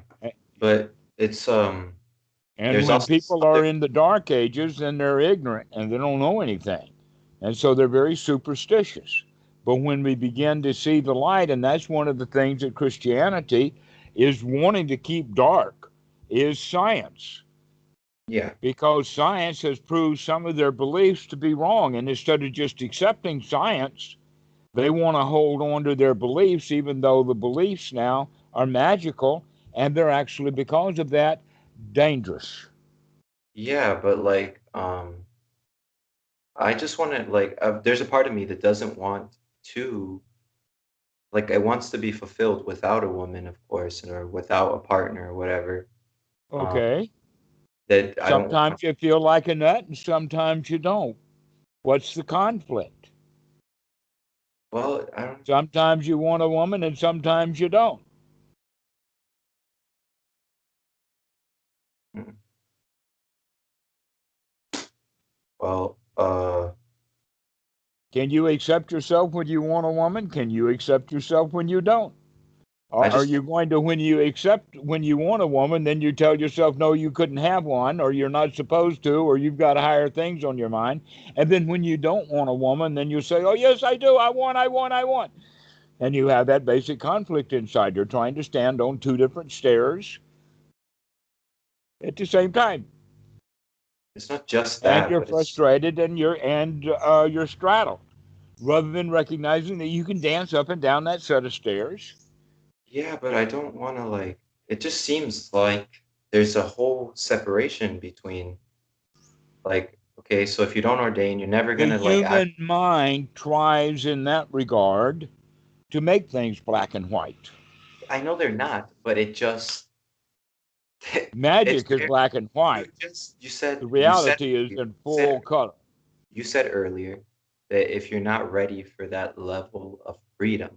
but it's And there's when also this people are other. in the dark ages, then they're ignorant and they don't know anything. And so they're very superstitious. But when we begin to see the light, and that's one of the things that Christianity is wanting to keep dark, is science. Yeah, Because science has proved some of their beliefs to be wrong. And instead of just accepting science, they want to hold on to their beliefs, even though the beliefs now are magical and they're actually, because of that, dangerous. yeah, but like I just want to like there's a part of me that doesn't want to, like it wants to be fulfilled without a woman, of course, or without a partner or whatever. Um, Okay. that I don't want. Sometimes you feel like a nut and sometimes you don't. What's the conflict? Well, I don't. Sometimes you want a woman and sometimes you don't. mm, Well, Can you accept yourself when you want a woman? Can you accept yourself when you don't? I Or are just you think, going to, when you want a woman, then you tell yourself, no, you couldn't have one, or you're not supposed to, or you've got higher things on your mind. And then when you don't want a woman, then you say, oh, yes, I do. I want. And you have that basic conflict inside. You're trying to stand on two different stairs at the same time, it's not just and that, you're but it's frustrated and you're straddled, rather than recognizing that you can dance up and down that set of stairs. yeah, but I don't want to like. It just seems like there's a whole separation between like, okay, so if you don't ordain, you're never The gonna like act. human mind tries in that regard to make things black and white. I know they're not, but it just it's Magic is there. black and You white. just The you said reality is you in full said color. you said earlier that if you're not ready for that level of freedom,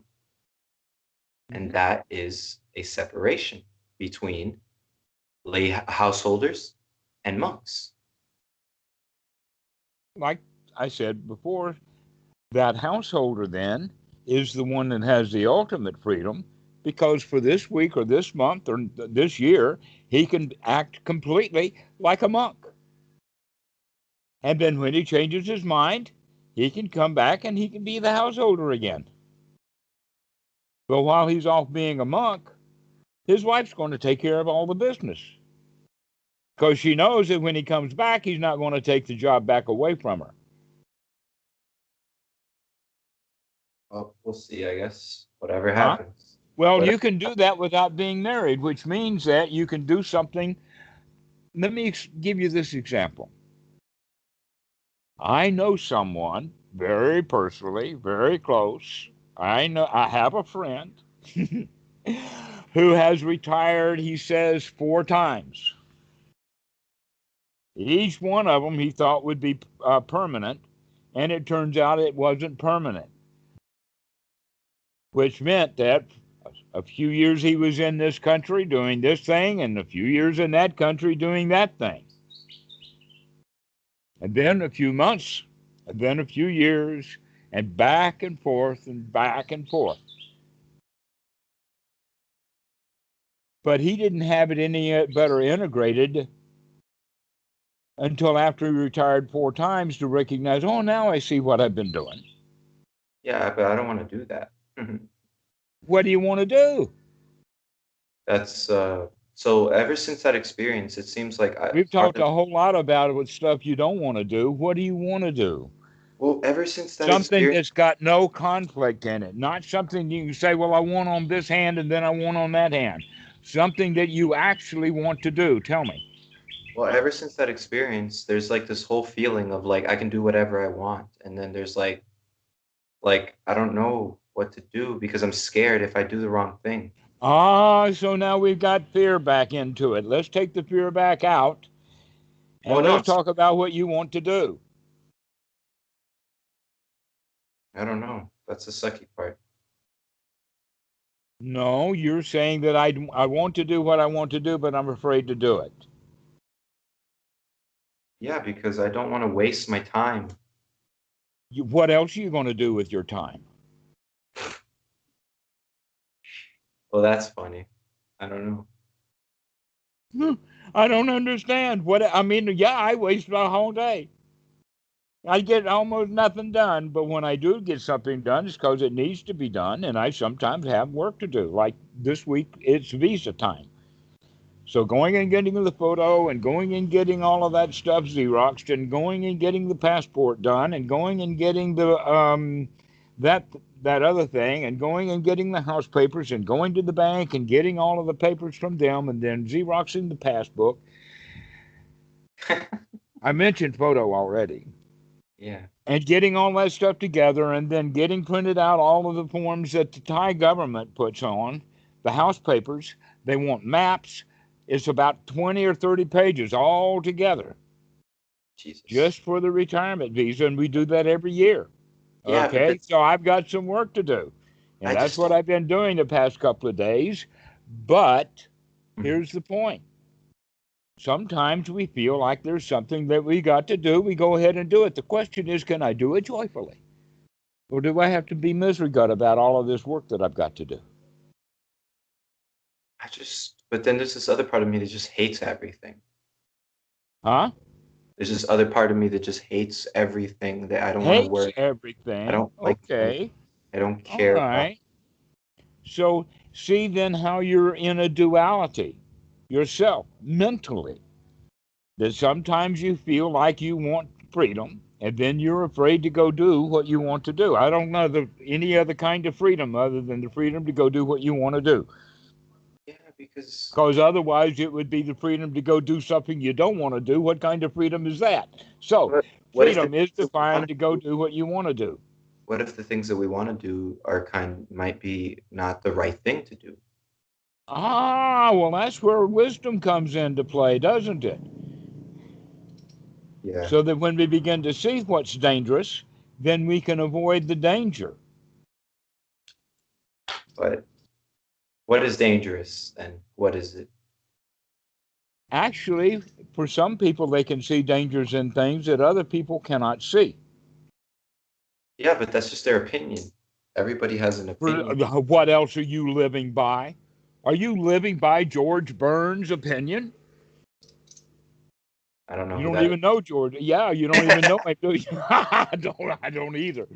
and Mhm. that is a separation. between lay householders and monks. Like I said before, that householder then is the one that has the ultimate freedom because for this week or this month or this year, he can act completely like a monk. And then when he changes his mind, he can come back and he can be the householder again. But while he's off being a monk, his wife's going to take care of all the business because she knows that when he comes back, he's not going to take the job back away from her. Well, we'll see, I guess. Whatever Huh? happens. Well, Whatever. you can do that without being married, which means that you can do something. Let me give you this example. I know someone very personally, very close. I have a friend who has retired, he says, 4 times. Each one of them he thought would be permanent, and it turns out it wasn't permanent, which meant that a few years he was in this country doing this thing, and a few years in that country doing that thing. And then a few months, and then a few years, and back and forth and back and forth. But he didn't have it any better integrated until after he retired 4 times to recognize, oh, now I see what I've been doing. Yeah, but I don't want to do that. What do you want to do? That's so ever since that experience, it seems like We've talked a whole lot about it with stuff you don't want to do. What do you want to do? well, ever since that Something experience, that's got no conflict in it, not something you can say, well, I want on this hand and then I want on that hand. Something that you actually want to do. Tell me. well, ever since that experience, there's like this whole feeling of like I can do whatever I want, and then there's like I don't know what to do because I'm scared if I do the wrong thing. So now we've got fear back into it. Let's take the fear back out Well, and no, let's talk about what you want to do. I don't know. That's the sucky part. No, you're saying that I want to do what I want to do, but I'm afraid to do it. Yeah, because I don't want to waste my time. What else are you going to do with your time? Well, that's funny. I don't know. I don't understand. I mean, yeah, I waste my whole day. I get almost nothing done, but when I do get something done, it's because it needs to be done, and I sometimes have work to do. Like this week, it's visa time. So going and getting the photo and going and getting all of that stuff Xeroxed and going and getting the passport done and going and getting the that that other thing and going and getting the house papers and going to the bank and getting all of the papers from them and then Xeroxing the passbook. I mentioned photo already. Yeah. And getting all that stuff together and then getting printed out all of the forms that the Thai government puts on, the house papers. They want maps. It's about 20 or 30 pages all together Jesus. just for the retirement visa, and we do that every year. Yeah, but Okay, so I've got some work to do, and I that's just what don't. I've been doing the past couple of days. But Mhm. here's the point. Sometimes we feel like there's something that we got to do. We go ahead and do it. The question is, can I do it joyfully? Or do I have to be misery gut about all of this work that I've got to do? But then there's this other part of me that just hates everything. Huh? There's this other part of me that just hates everything that I don't want to Hates work. I everything. don't like anything. Okay. I don't All care about. right. So see then how you're in a duality yourself mentally. That sometimes you feel like you want freedom and then you're afraid to go do what you want to do. I don't know any other kind of freedom other than the freedom to go do what you want to do. Yeah, because Because otherwise it would be the freedom to go do something you don't want to do. What kind of freedom is that? So what if the freedom is things that we want defined to to go do, do what you want to do. what if the things that we want to do are might be not the right thing to do? Well, that's where wisdom comes into play, doesn't it? Yeah, So that when we begin to see what's dangerous, then we can avoid the danger. but What is dangerous and what is it? Actually, for some people, they can see dangers in things that other people cannot see. Yeah, but that's just their opinion. Everybody has an opinion. What else are you living by? Are you living by George Burns' opinion? I don't know You who don't that is. even know George. Yeah, you don't even know him, do you? I don't either.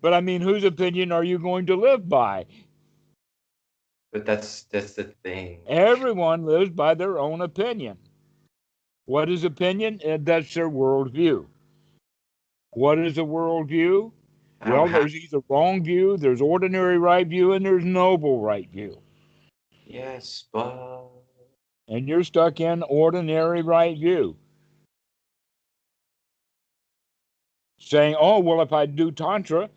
But I mean, whose opinion are you going to live by? But that's the thing. Everyone lives by their own opinion. What is opinion? That's their worldview. What is a worldview? I don't Well, have. there's either wrong view, there's ordinary right view, and there's noble right view. Yes, but And you're stuck in ordinary right view, saying, "Oh, well, if I do tantra,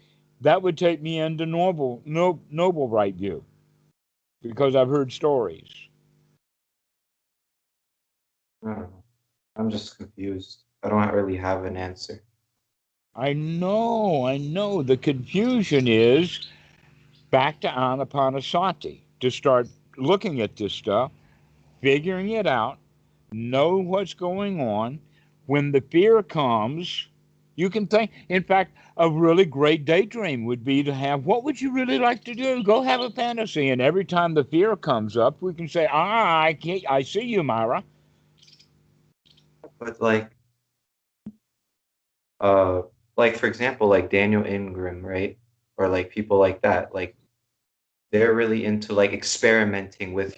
that would take me into noble right view because I've heard stories." I don't know. I'm just confused. I don't really have an answer. I know, I know. The confusion is back to Anapanasati to start looking at this stuff, figuring it out, know what's going on. When the fear comes, you can think. In fact, a really great daydream would be to have, what would you really like to do? Go have a fantasy. And every time the fear comes up, we can say, I can't, I see you, Myra. But uh, like for example, like Daniel Ingram, right? Or like people like that, like they're really into like experimenting with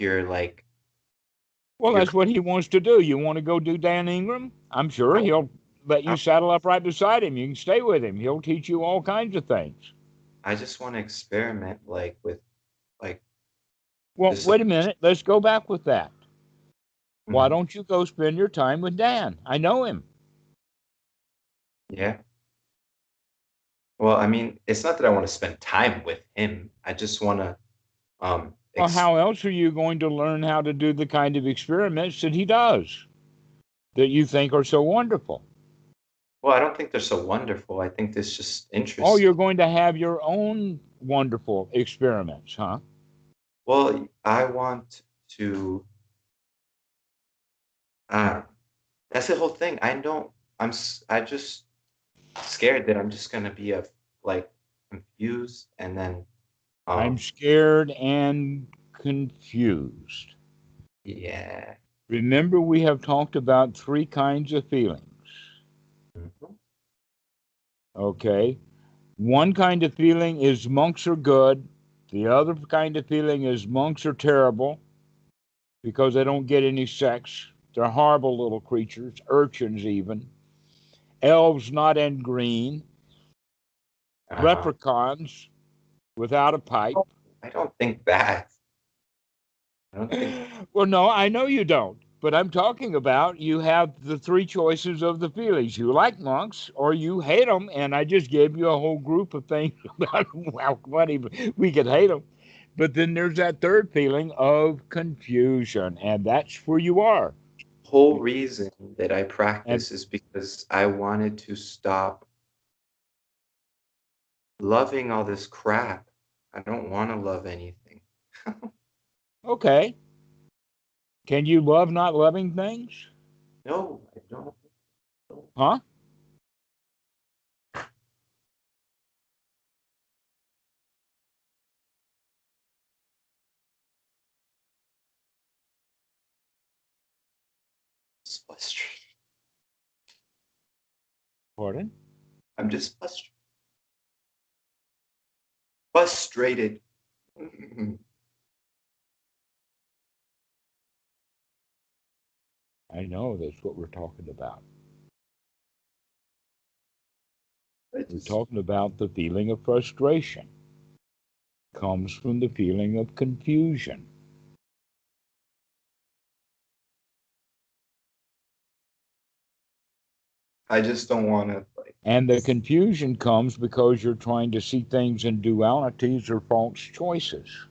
Well, your. that's what he wants to do. You want to go do Dan Ingram? I'm sure I, he'll let you I saddle up right beside him. You can stay with him. He'll teach you all kinds of things. I just want to experiment with like Well, this. wait a minute. Let's go back with that. Why Mhm. don't you go spend your time with Dan? I know him. Yeah. Well, I mean, it's not that I want to spend time with him. I just want to Well, how else are you going to learn how to do the kind of experiments that he does that you think are so wonderful? well, I don't think they're so wonderful. I think it's just Oh, interesting. you're going to have your own wonderful experiments, huh? Well, I want to uh that's the whole thing. I don't I just scared that I'm just gonna be like confused and then I'm um scared and confused. yeah. Remember, we have talked about three kinds of feelings. Mhm. Okay. One kind of feeling is monks are good. The other kind of feeling is monks are terrible because they don't get any sex. They're horrible little creatures, urchins even. Elves not in green. Uh-huh. Leprechauns without a pipe. I don't think that. I don't think Well, no, I know you don't. But I'm talking about you have the three choices of the feelings. You like monks or you hate them. And I just gave you a whole group of things about how funny we could hate them. But then there's that third feeling of confusion. And that's where you are. whole reason that I And practice is because I wanted to stop loving all this crap. I don't want to love anything. okay, can you love not loving things? No, I don't. Huh? It's frustrating. Pardon? I'm just frustrated. I know that's what we're talking about. I We're just, talking about the feeling of frustration comes from the feeling of confusion. I just don't want to like. And the confusion comes because you're trying to see things in dualities or false choices.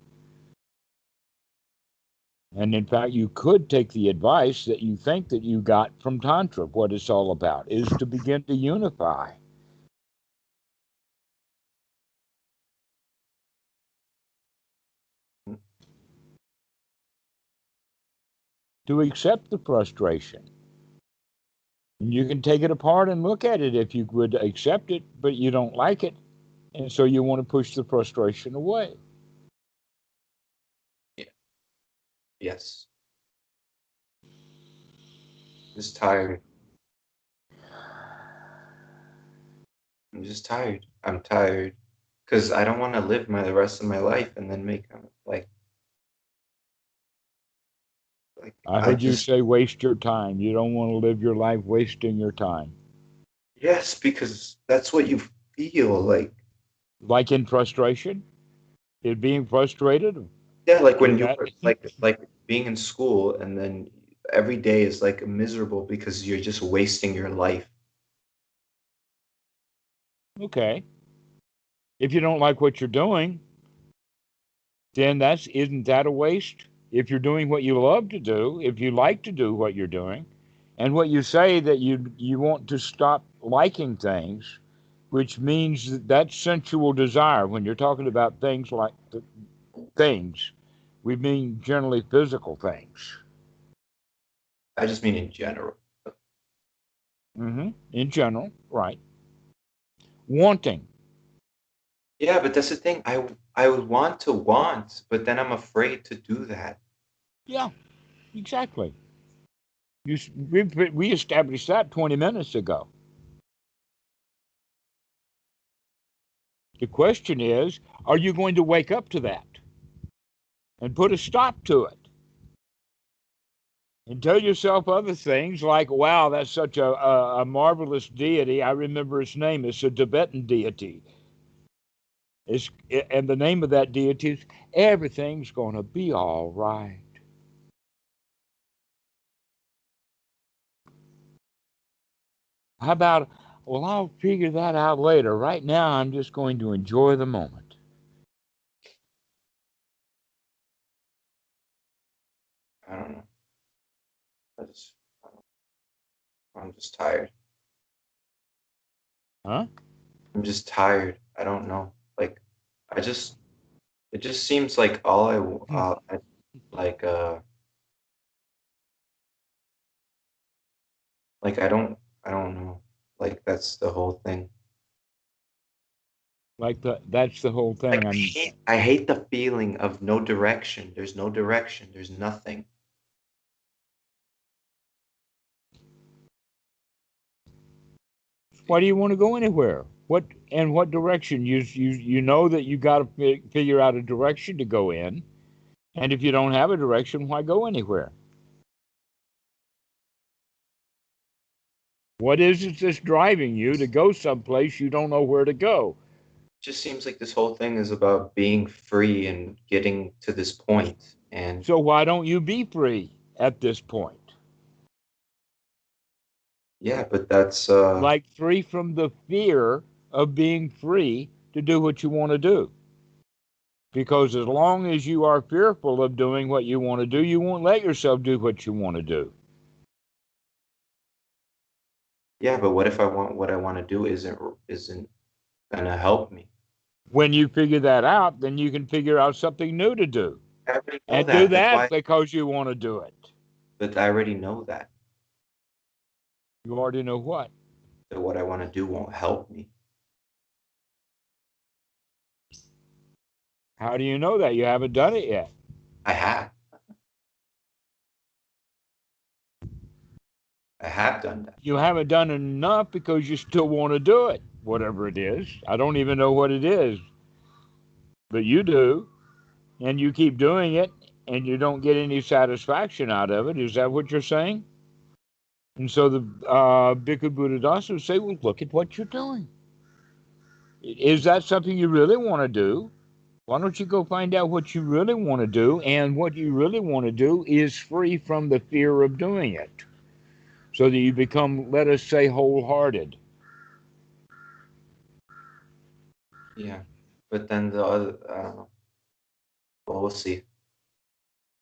And in fact, you could take the advice that you think that you got from Tantra, what it's all about, is to begin to unify. to accept the frustration. And you can take it apart and look at it if you would accept it, but you don't like it. And so you want to push the frustration away. Yeah. Yes. Just tired. I'm just tired. I'm tired because I don't want to live the rest of my life and then make like I I heard you just say waste your time. You don't want to live your life wasting your time. yes, because that's what you feel like. Like in frustration, it being frustrated. Yeah, like Is when you that were like being in school and then every day is like miserable because you're just wasting your life. okay? If you don't like what you're doing, then that's isn't that a waste? If you're doing what you love to do, if you like to do what you're doing, and what you say that you want to stop liking things, which means that sensual desire. When you're talking about things like things, we mean generally physical things. I just mean in general. In general, right? Wanting. Yeah, but that's the thing. I would want to want, but then I'm afraid to do that. Yeah, exactly. We established that 20 minutes ago. The question is, are you going to wake up to that and put a stop to it? And tell yourself other things like, wow, that's such a marvelous deity. I remember his name. It's a Tibetan deity. It's, and the name of that deity is everything's going to be all right. How about, well, I'll figure that out later. Right now, I'm just going to enjoy the moment. I don't know. I just, I'm just tired. Huh? I'm just tired. I don't know. Like, I just, it just seems like all I like, like I don't know. Like that's the whole thing. That's the whole Like thing. I hate the feeling of no direction. There's no direction. There's nothing. Why do you want to go anywhere? What direction? You know that you got to figure out a direction to go in, and if you don't have a direction, why go anywhere? What is it that's driving you to go someplace you don't know where to go? Just seems like this whole thing is about being free and getting to this point. And So why don't you be free at this point? yeah, but that's Like free from the fear of being free to do what you want to do. Because as long as you are fearful of doing what you want to do, you won't let yourself do what you want to do. yeah, but what if I want what I want to do isn't gonna help me? When you figure that out, then you can figure out something new to do. I already know And do that. That's that why because you want to do it. but I already know that. You already know what. That what I want to do won't help me. How do you know that? You haven't done it yet. I have. I have done that. You haven't done it enough because you still want to do it, whatever it is. I don't even know what it is, but you do. And you keep doing it and you don't get any satisfaction out of it. Is that what you're saying? And so the Bhikkhu Buddhadasa would say, well, look at what you're doing. Is that something you really want to do? Why don't you go find out what you really want to do? And what you really want to do is free from the fear of doing it so that you become, let us say, wholehearted. Yeah. But then the other well, we'll see.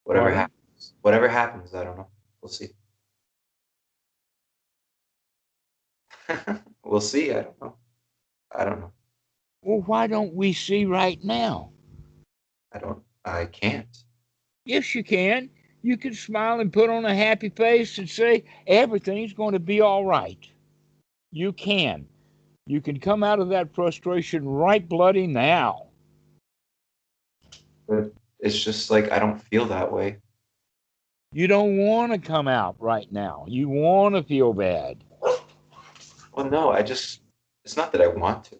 Whatever Pardon? happens. Whatever happens, I don't know. We'll see. We'll see. I don't know. I don't know. Well, why don't we see right now? I can't. Yes, you can. You can smile and put on a happy face and say, everything's going to be all right. You can. You can come out of that frustration right bloody now. But it's just like I don't feel that way. You don't want to come out right now. You want to feel bad. Well, no, it's not that I want to.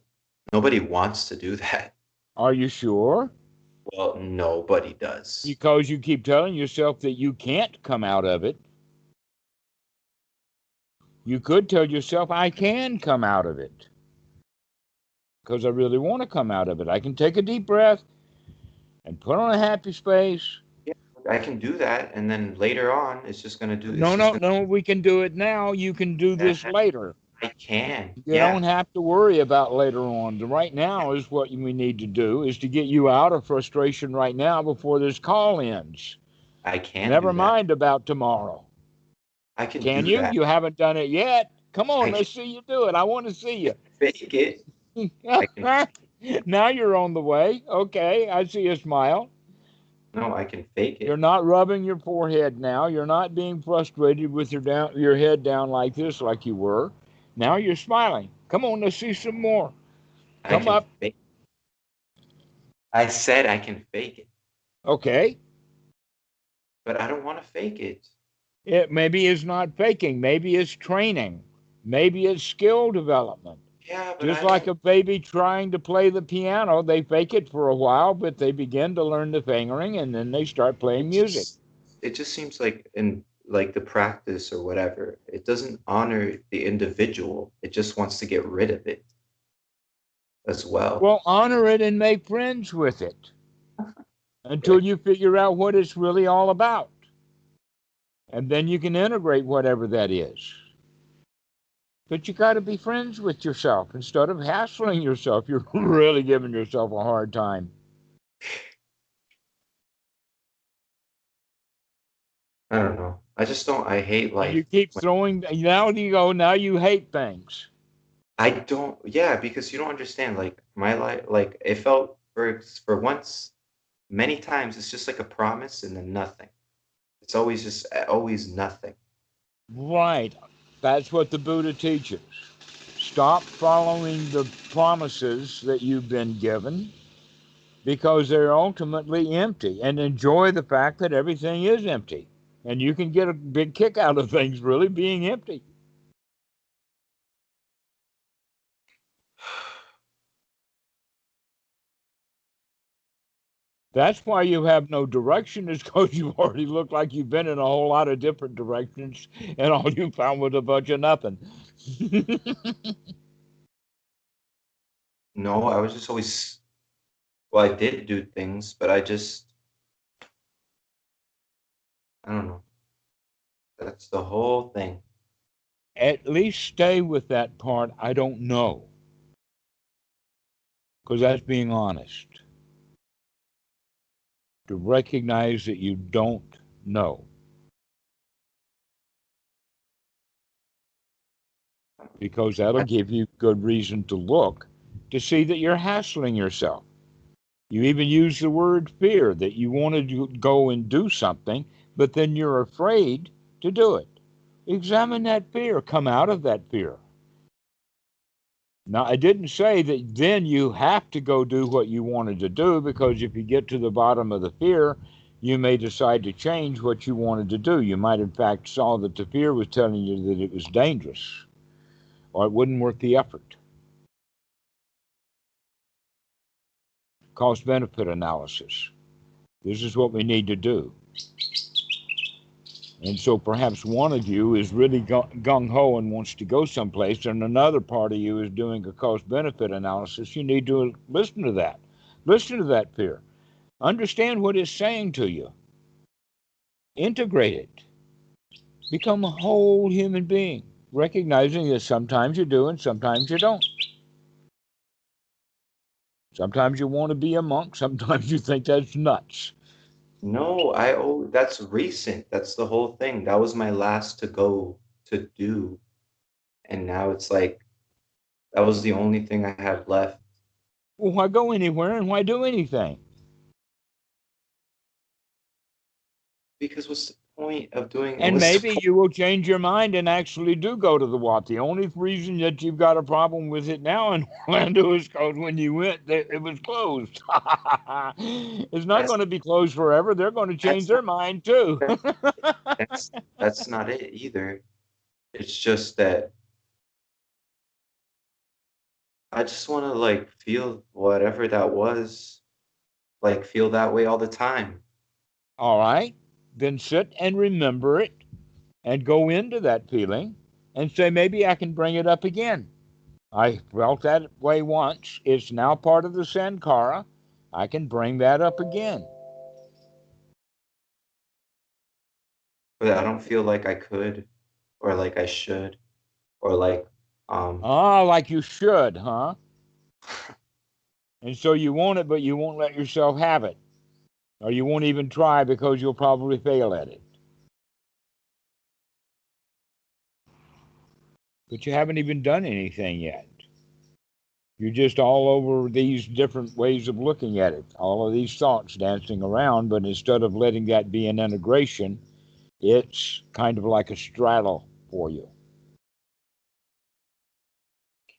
Nobody wants to do that. Are you sure? Well, nobody does. Because you keep telling yourself that you can't come out of it. You could tell yourself, I can come out of it. Because I really want to come out of it. I can take a deep breath and put on a happy face. Yeah, I can do that, and then later on, it's No, just no, gonna. no, we can do it now. You can do this later. I can. You Yeah, don't have to worry about later on. Right now is what we need to do, is to get you out of frustration right now before this call ends. I can Never do that. mind about tomorrow. I can Can do you? that. You haven't done it yet. Come on, I can let's see you do it. I want to see you. fake it. I can. Now you're on the way. Okay, I see a smile. No, I can fake You're it. not rubbing your forehead now. You're not being frustrated with your head down like this, like you were. Now you're smiling. Come on, let's see some more. I Come can up. fake. I said I can fake it, Okay. but I don't want to fake it. It maybe it's not faking. Maybe it's training. Maybe it's skill development. Yeah, but Just I like don't. a baby trying to play the piano, they fake it for a while, but they begin to learn the fingering and then they start playing It music. just it just seems like in like the practice or whatever, it doesn't honor the individual. It just wants to get rid of it as well. Well, honor it and make friends with it until Okay. you figure out what it's really all about. And then you can integrate whatever that is. But you got to be friends with yourself instead of hassling yourself. You're really giving yourself a hard time. I don't know. I just don't. I hate And you life. keep throwing, now you go, now you hate things. I don't. Yeah, because you don't understand. Like my life, like it felt for once, many times. It's just like a promise and then nothing. It's always nothing. Right. That's what the Buddha teaches. Stop following the promises that you've been given because they're ultimately empty, and enjoy the fact that everything is empty. And you can get a big kick out of things really being empty. That's why you have no direction, is because you already look like you've been in a whole lot of different directions, and all you found was a bunch of nothing. No, I was just always. Well, I did do things, but I don't know. That's the whole thing. At least stay with that part, I don't know, because that's being honest. To recognize that you don't know, because that'll I, give you good reason to look to see that you're hassling yourself. You even use the word fear, that you want to go and do something, but then you're afraid to do it. Examine that fear, come out of that fear. Now, I didn't say that then you have to go do what you wanted to do, because if you get to the bottom of the fear, you may decide to change what you wanted to do. You might, in fact, saw that the fear was telling you that it was dangerous or it wouldn't worth the effort. Cost benefit analysis. This is what we need to do. And so perhaps one of you is really gung ho and wants to go someplace, and another part of you is doing a cost benefit analysis. You need to listen to that. Listen to that fear. Understand what it's saying to you. Integrate it. Become a whole human being, recognizing that sometimes you do and sometimes you don't. Sometimes you want to be a monk, sometimes you think that's nuts. no, that's recent. That's the whole thing. That was my last to go to do. And now it's like that was the only thing I had left. Well, why go anywhere and why do anything? because what's the point of doing? And What's the maybe point? you will change your mind and actually do go to the Wat. The only reason that you've got a problem with it now in Orlando is because when you went, it was closed. It's not That's going to be closed forever. They're going to change that's their not mind too. that's not it either. It's just that I just want to like feel whatever that was, like feel that way all the time. All right. Then sit and remember it and go into that feeling and say, maybe I can bring it up again. I felt that way once. It's now part of the Sankara. I can bring that up again. But I don't feel like I could or like I should or like um Ah, like you should, huh? And so you want it, but you won't let yourself have it. Or you won't even try because you'll probably fail at it. But you haven't even done anything yet. You're just all over these different ways of looking at it, all of these thoughts dancing around, but instead of letting that be an integration, it's kind of like a straddle for you,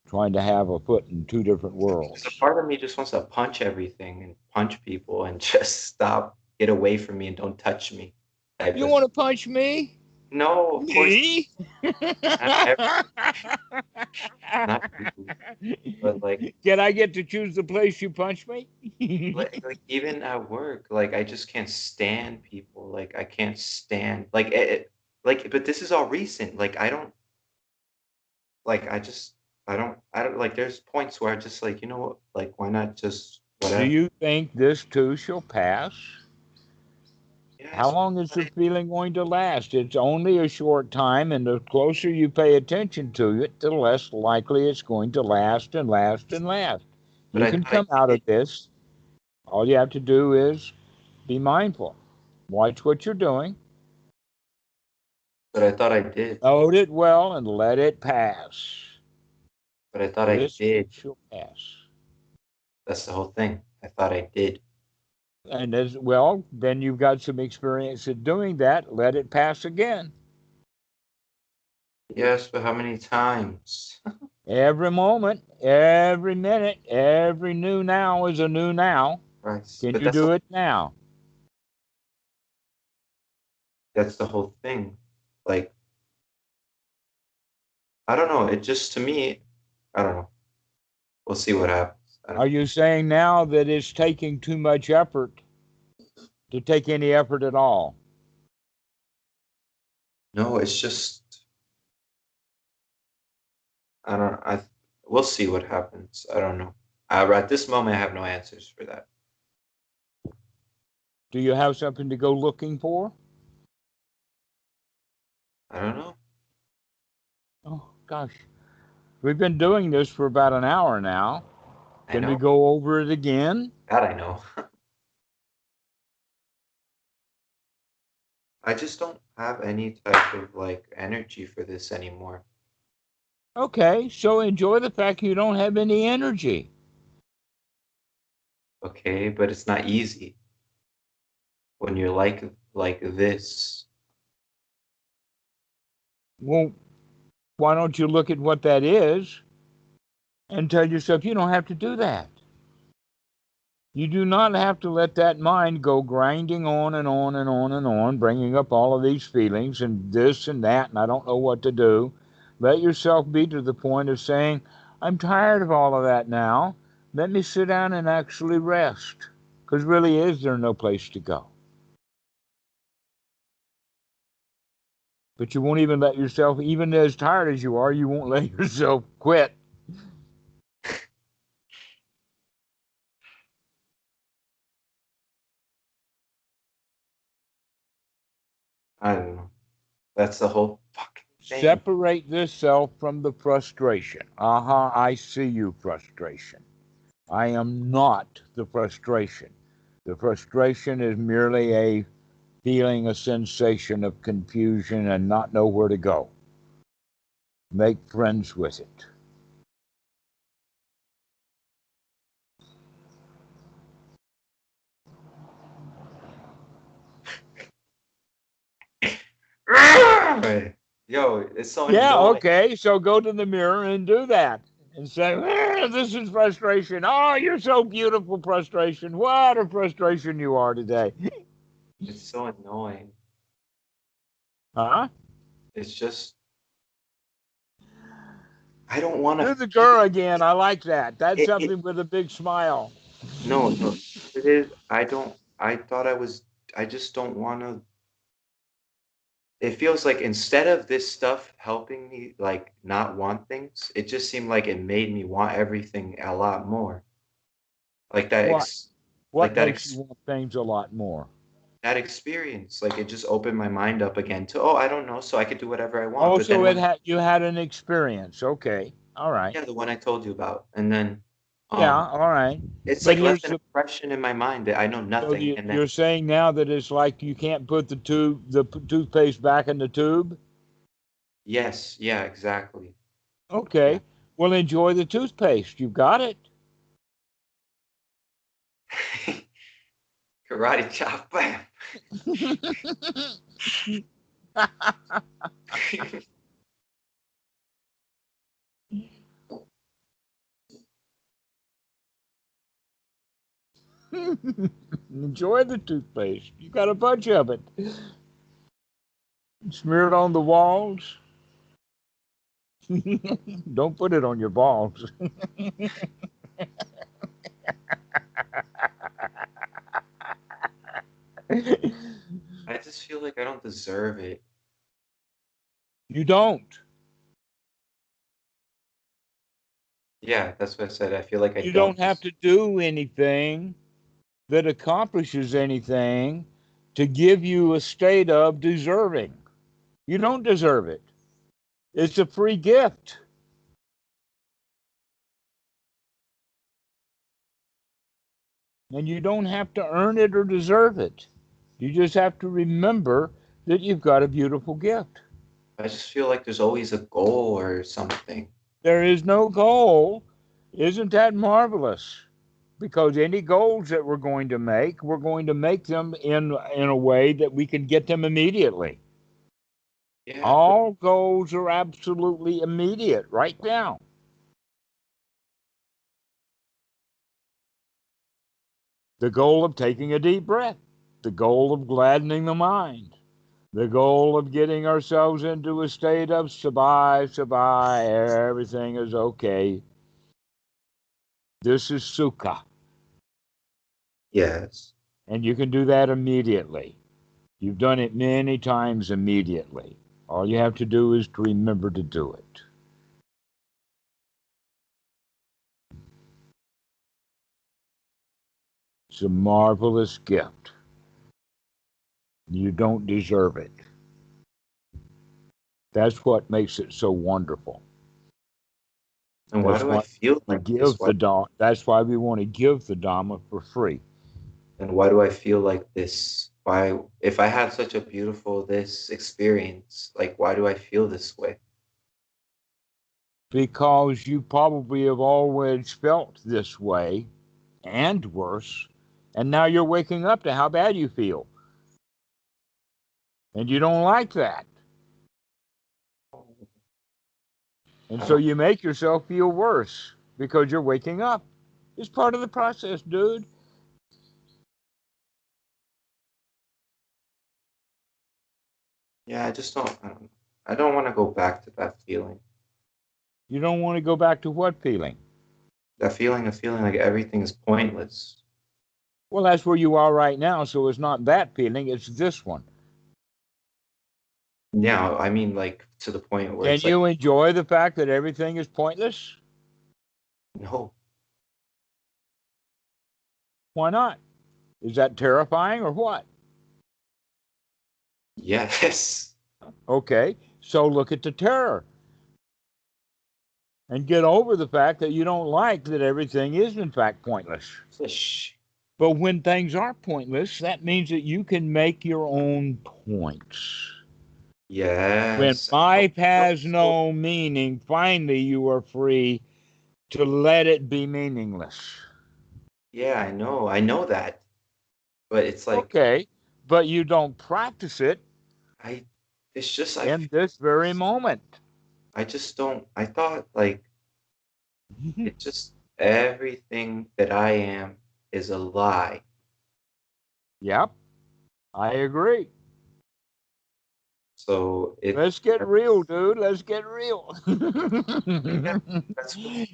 trying to have a foot in two different because a worlds. part of me just wants to punch everything and punch people and just stop, get away from me and don't touch me type You of want to punch me? no, of course Me? not ev- not you, but Can I get to choose the place you punch me? like even at work, like I just can't stand people. Like I can't stand like but this is all recent. Like I don't like I don't like there's points where I just like, you know what, like why not just Do whatever. you think this too shall pass? How Yes, long is but the feeling going to last? It's only a short time, and the closer you pay attention to it, the less likely it's going to last and last and last. but You I can thought I come out did. of this. All you have to do is be mindful. Watch what you're doing, But I thought I did. note it well, and let it pass. But I thought I This too did. shall pass. That's the whole thing. I thought I did. And as well, then you've got some experience at doing that. Let it pass again. Yes, but how many times? Every moment, every minute, every new now is a new now. Right. Can But you do it now? that's the whole thing. Like I don't know. It just to me, I don't know. We'll see what happens. I don't Are you saying now that it's taking too much effort to take any effort at all? know. It's just I don't. I we'll see what happens. I don't know. At this moment, I have no answers for that. Do you have something to go looking for? I don't know. Oh, gosh. We've been doing this for about an hour now. I Can we know. go over it again? That I know. I just don't have any type of like energy for this anymore. Okay, so enjoy the fact you don't have any energy. Okay, but it's not easy when you're like this. Well, why don't you look at what that is and tell yourself you don't have to do that? You do not have to let that mind go grinding on and on and on and on, bringing up all of these feelings and this and that, and I don't know what to do. Let yourself be to the point of saying, I'm tired of all of that now. Let me sit down and actually rest. Because really, is there no place to go? But you won't even let yourself, even as tired as you are, you won't let yourself quit. I don't know. That's the whole fucking thing. Separate this self from the frustration. Aha, I see you, frustration. I am not the frustration. The frustration is merely a feeling, a sensation of confusion and not know where to go. Make friends with it. Yo, it's so Yeah, annoying. okay. So go to the mirror and do that. And say, this is frustration. Oh, you're so beautiful, frustration. What a frustration you are today. It's so annoying. Huh? It's just I don't want to Do the feel girl again. I like that. That's it. something with a big smile. No, no. It is. I don't. I thought I was. I just don't want to. It feels like instead of this stuff helping me like not want things, it just seemed like it made me want everything a lot more. Like that What? ex like What makes you want things a lot more? that experience. Like it just opened my mind up again to, oh, I don't know, so I could do whatever I want. Oh, But then so when you had an experience. Okay. All right. yeah, the one I told you about. And then Yeah, um all right. it's But like left here's an the impression in my mind that I know so nothing. And then you're saying now that it's like you can't put the toothpaste back in the tube? yes, yeah, exactly. Yeah. Okay. Well, enjoy the toothpaste. You've got it. Karate chop, bam. Enjoy the toothpaste. You got a bunch of it. Smear it on the walls. Don't put it on your balls. I just feel like I don't deserve it. You don't. Yeah, that's what I said. I feel like I You don't don't have just to do anything that accomplishes anything to give you a state of deserving. You don't deserve it. It's a free gift. And you don't have to earn it or deserve it. You just have to remember that you've got a beautiful gift. I just feel like there's always a goal or something. There is no goal. Isn't that marvelous? Because any goals that we're going to make them in a way that we can get them immediately. Yeah, but All goals are absolutely immediate right now. The goal of taking a deep breath, the goal of gladdening the mind, the goal of getting ourselves into a state of sabai, sabai, everything is okay. This is sukha. yes. And you can do that immediately. You've done it many times immediately. All you have to do is to remember to do it. It's a marvelous gift. You don't deserve it. That's what makes it so wonderful. And why That's do I why feel we like this? give the Dhamma. That's why we want to give the Dhamma for free. And why do I feel like this? Why, if I had such a beautiful this experience, like why do I feel this way? Because you probably have always felt this way and worse. And now you're waking up to how bad you feel. And you don't like that. And I so don't. you make yourself feel worse because you're waking up. It's part of the process, dude. Yeah, I just don't. I don't. I don't want to go back to that feeling. You don't want to go back to what feeling? That feeling of feeling like everything is pointless. Well, that's where you are right now. So it's not that feeling, it's this one. Yeah, I mean, like to the point where Can it's like, you enjoy the fact that everything is pointless? no, Why not? Is that terrifying or what? yes, Okay, so look at the terror and get over the fact that you don't like that everything is, in fact, pointless. fish. But when things are pointless, that means that you can make your own points. When Yes, life I know has it's so. no meaning, finally you are free to let it be meaningless. Yeah, I know that, but it's like Okay, but you don't practice it. I it's just in this very moment. I just don't. I thought like it just everything that I am is a lie. Yep, I agree. So it Let's get real, dude. Let's get real. yeah,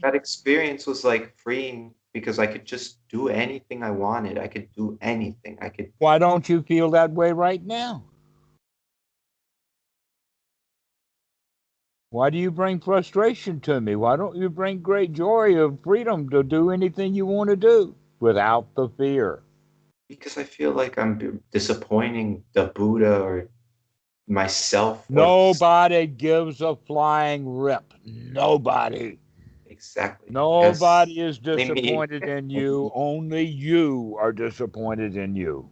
that experience was like freeing because I could just do anything I wanted. I could do anything. I could. Why don't you feel that way right now? Why do you bring frustration to me? Why don't you bring great joy of freedom to do anything you want to do without the fear? Because I feel like I'm disappointing the Buddha or myself or Nobody gives a flying rip. Nobody. exactly because Nobody is only me. disappointed in you. Only you are disappointed in you.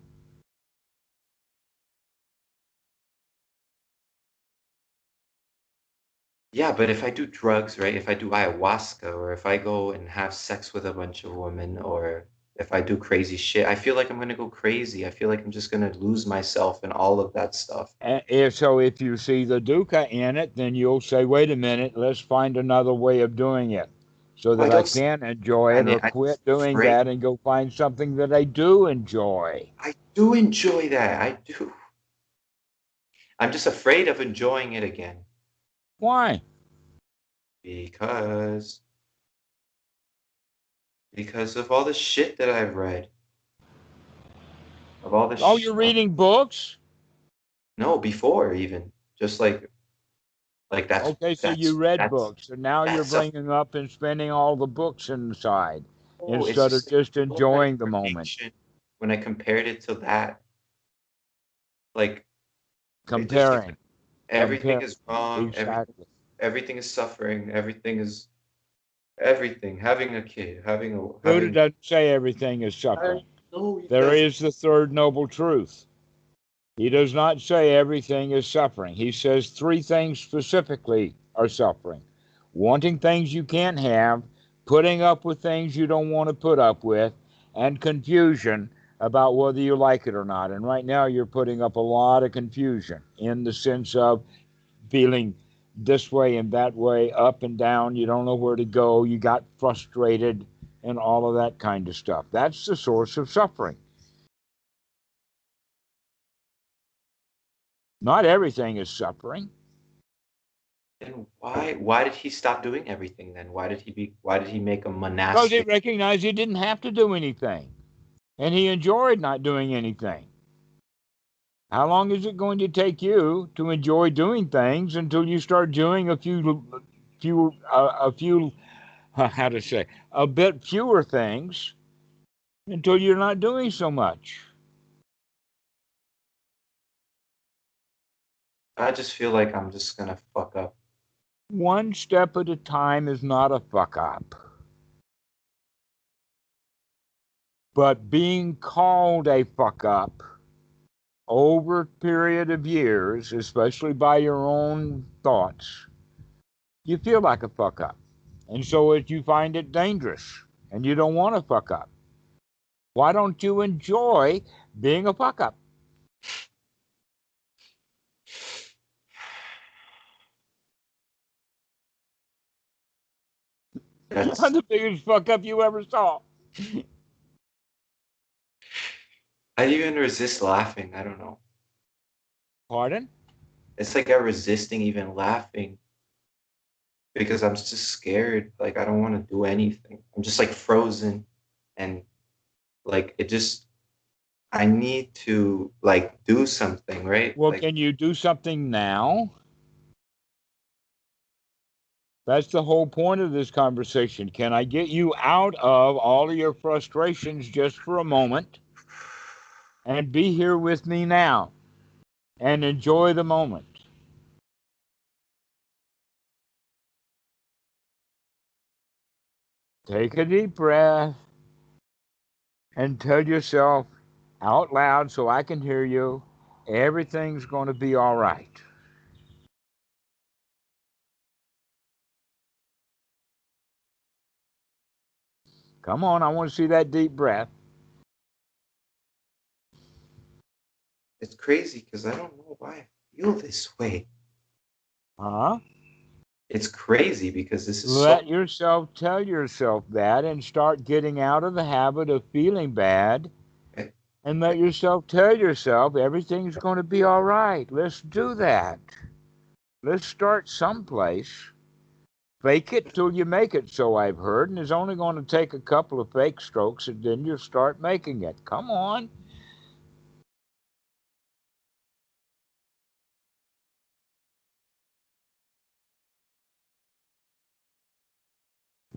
Yeah, but if I do drugs, right? If I do ayahuasca or if I go and have sex with a bunch of women or if I do crazy shit, I feel like I'm gonna go crazy. I feel like I'm just gonna lose myself and all of that stuff. If you see the dukkha in it, then you'll say, wait a minute, let's find another way of doing it so I that I don't see can enjoy that it in or it. I'm quit just doing afraid. that and go find something that I do enjoy. I do enjoy that. I do. I'm just afraid of enjoying it again Why? because of all the shit that I've read, of all the Oh, you're uh, reading books? no, before even just like Okay, so you read that's books, and now you're that's a bringing up and spending all the books inside oh, it's instead of just like just all that enjoying the moment. information when I compared it to that, like it just like Comparing, everything comparing. is wrong, Exactly. everything is suffering, everything is everything. Having a kid, Buddha having doesn't say everything is I suffering. know he There doesn't. is the third noble truth. He does not say everything is suffering. He says three things specifically are suffering: wanting things you can't have, putting up with things you don't want to put up with, and confusion about whether you like it or not. And right now, you're putting up a lot of confusion in the sense of feeling this way and that way, up and down. You don't know where to go. You got frustrated and all of that kind of stuff. That's the source of suffering. Not everything is suffering. And why did he stop doing everything then? Why did he make a Because he monastic? recognized he didn't have to do anything. And he enjoyed not doing anything. How long is it going to take you to enjoy doing things until you start doing a few, how to say, a bit fewer things until you're not doing so much? I just feel like I'm just gonna fuck up. One step at a time is not a fuck up. But being called a fuck up over a period of years, especially by your own thoughts, you feel like a fuck up. And so if you find it dangerous and you don't want to fuck up, why don't you enjoy being a fuck up? I'm That's the biggest fuck up you ever saw. I even resist laughing. I don't know. Pardon? It's like I'm resisting even laughing because I'm just scared. Like I don't want to do anything. I'm just like frozen and like it just I need to like do something, right? Well, Like can you do something now? That's the whole point of this conversation. Can I get you out of all of your frustrations just for a moment and be here with me now and enjoy the moment? Take a deep breath and tell yourself out loud so I can hear you, everything's going to be all right. Come on, I want to see that deep breath. it's crazy because I don't know why I feel this way. Huh? It's crazy because this is so. Let yourself tell yourself that and start getting out of the habit of feeling bad, eh, and let yourself tell yourself everything's going to be all right. Let's do that. Let's start someplace. Fake it till you make it, so I've heard, and it's only going to take a couple of fake strokes, and then you'll start making it. Come on.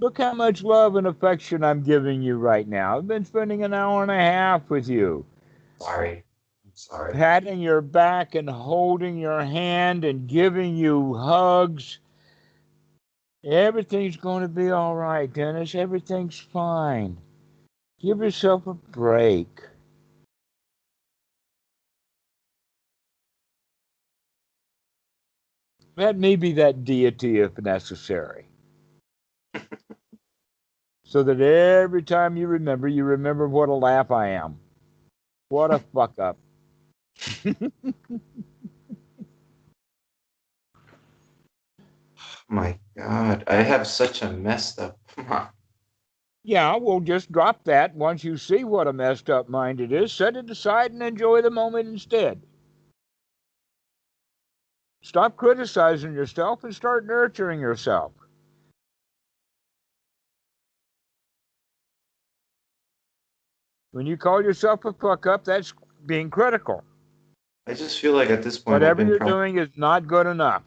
Look how much love and affection I'm giving you right now. I've been spending an hour and a half with you, Sorry. I'm sorry. patting your back and holding your hand and giving you hugs. Everything's going to be all right, Dennis. Everything's fine. Give yourself a break. Let me be that deity if necessary. So that every time you remember what a laugh I am. What a fuck up. My God, I have such a messed up mind. Yeah, we'll just drop that once you see what a messed up mind it is. Set it aside and enjoy the moment instead. Stop criticizing yourself and start nurturing yourself. When you call yourself a fuck up, that's being critical. I just feel like at this point I've Whatever been you're doing is not good enough.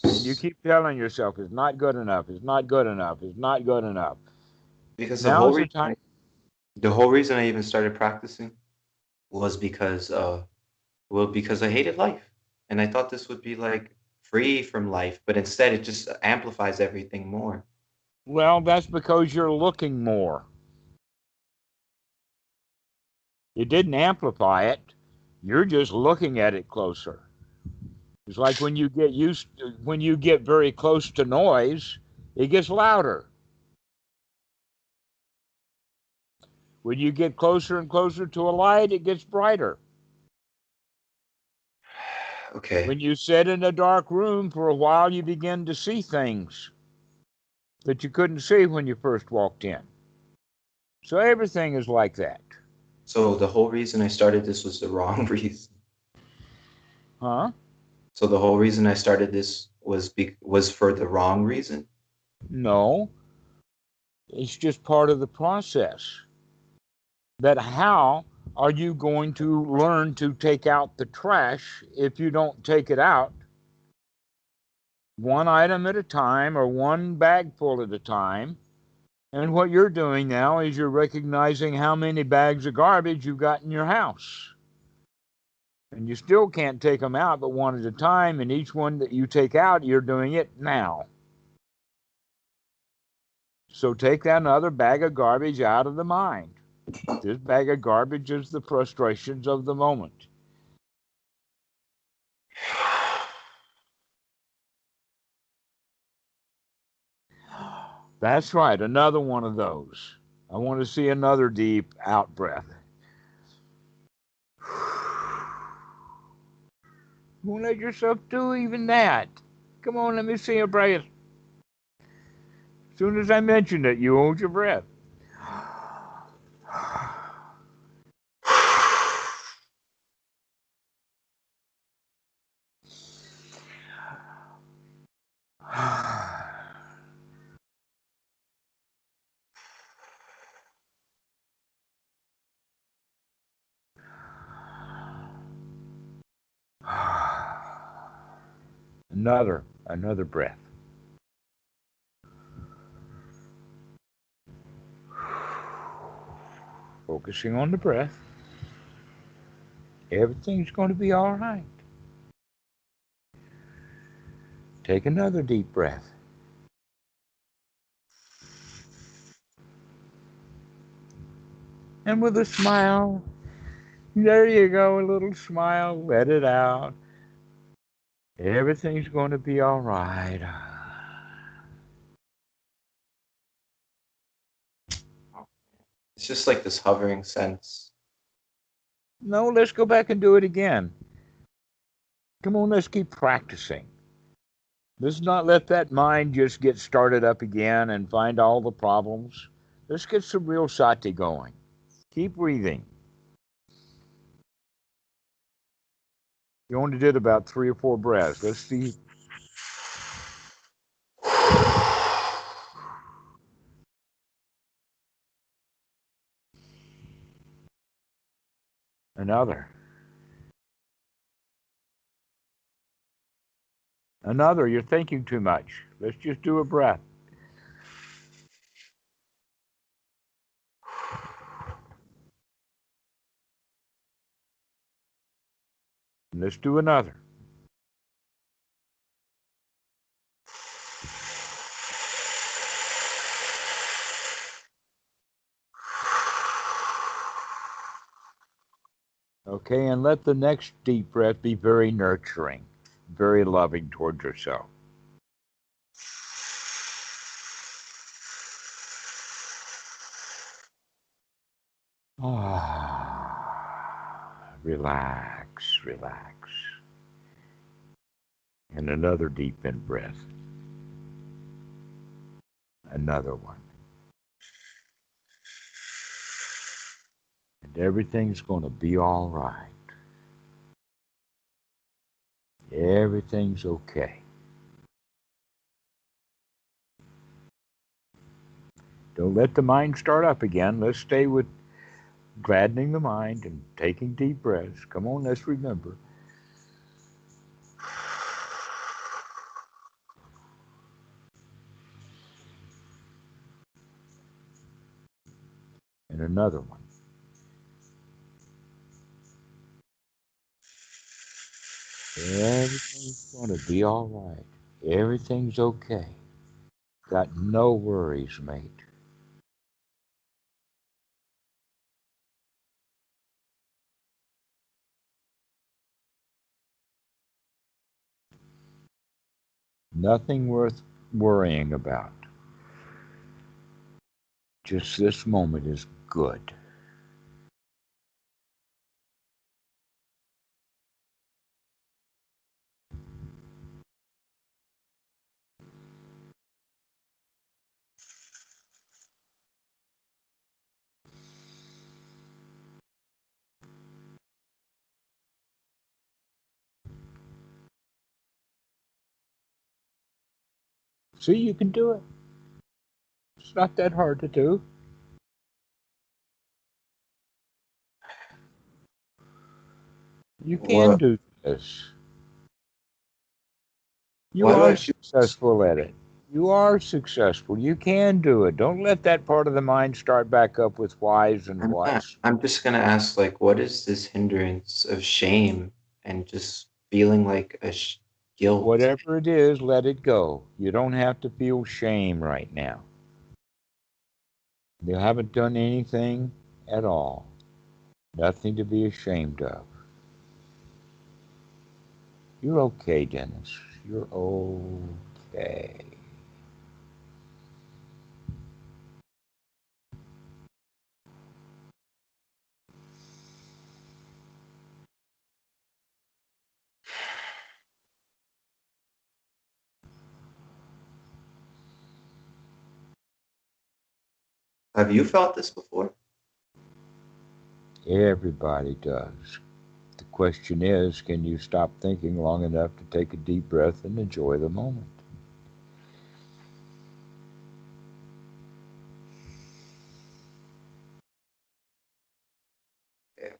And you practicing keep telling yourself it's not good enough, it's not good enough, it's not good enough. because Now is the time. the whole reason I even started practicing was because I hated life, and I thought this would be like free from life, but instead it just amplifies everything more. Well, that's because you're looking more. It didn't amplify it. You're just looking at it closer. It's like when you get very close to noise, it gets louder. When you get closer and closer to a light, it gets brighter. Okay, When you sit in a dark room for a while, you begin to see things that you couldn't see when you first walked in. So everything is like that. so the whole reason I started this was the wrong reason. Huh? So the whole reason I started this was for the wrong reason. No, it's just part of the process. That how are you going to learn to take out the trash if you don't take it out one item at a time or one bag full at a time? And what you're doing now is you're recognizing how many bags of garbage you've got in your house. And you still can't take them out but one at a time. And each one that you take out, you're doing it now. So take that another bag of garbage out of the mind. This bag of garbage is the frustrations of the moment. That's right, another one of those. I want to see another deep out breath. You won't let yourself do even that. Come on, let me see a breath. As soon as I mentioned it, you hold your breath. Another breath. Focusing on the breath. Everything's going to be all right. Take another deep breath. And with a smile, there you go, a little smile, let it out. Everything's going to be all right. It's just like this hovering sense. No, let's go back and do it again. Come on, let's keep practicing. Let's not let that mind just get started up again and find all the problems. Let's get some real sati going. Keep breathing. You only did about 3 or 4 breaths. Let's see. Another. Another. You're thinking too much. Let's just do a breath. Let's do another. Okay, and let the next deep breath be very nurturing, very loving towards yourself. Relax, relax. And another deep in breath. Another one. And everything's going to be all right. Everything's okay. Don't let the mind start up again. Let's stay with gladdening the mind and taking deep breaths. Come on, let's remember. And another one. Everything's going to be all right. Everything's okay. Got no worries, mate. Nothing worth worrying about. Just this moment is good. See, you can do it. It's not that hard to do. You can What do this. You why do I are feel successful at it. You are successful. You can do it. Don't let that part of the mind start back up with whys and I'm not whats. I'm just gonna ask like what is this hindrance of shame and just feeling like guilt? Whatever it is, let it go. You don't have to feel shame right now. You haven't done anything at all. Nothing to be ashamed of. You're okay, Dennis. You're okay. Have you felt this before? Everybody does. The question is, can you stop thinking long enough to take a deep breath and enjoy the moment? Yeah.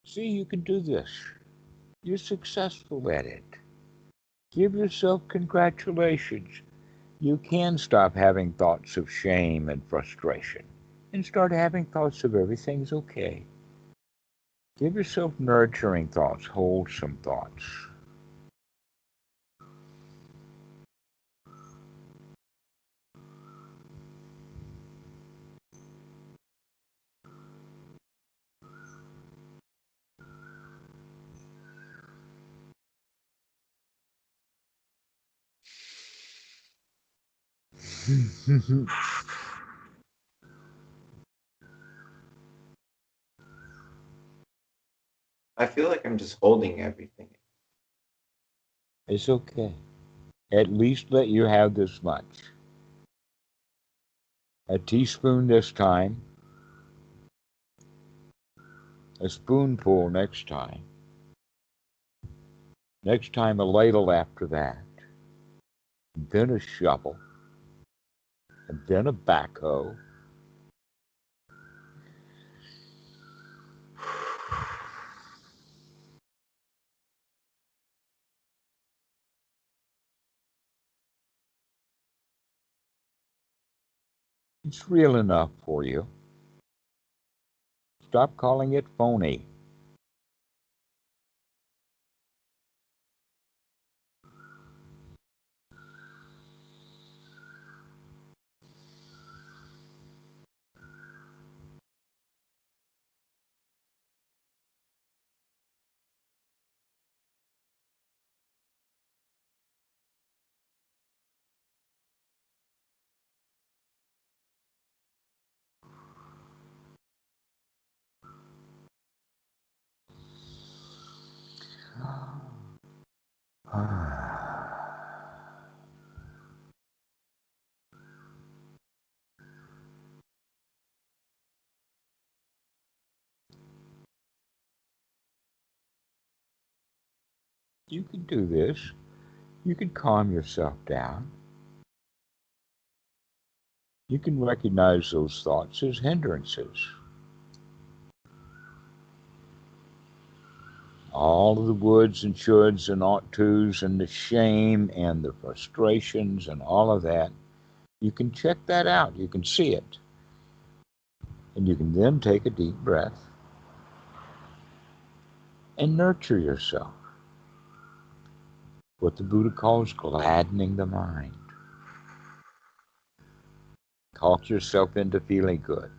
See, you can do this. You're successful at it. Give yourself congratulations. You can stop having thoughts of shame and frustration. and start having thoughts of everything's okay. Give yourself nurturing thoughts, wholesome thoughts. I feel like I'm just holding everything. It's okay. At least let you have this much. A teaspoon this time, a spoonful next time, next time a ladle after that, and then a shovel, and then a backhoe. It's real enough for you. Stop calling it phony. You can do this. You can calm yourself down. You can recognize those thoughts as hindrances. All of the woulds and shoulds and ought tos and the shame and the frustrations and all of that, you can check that out. You can see it. And you can then take a deep breath and nurture yourself. What the Buddha calls gladdening the mind. Talk yourself into feeling good.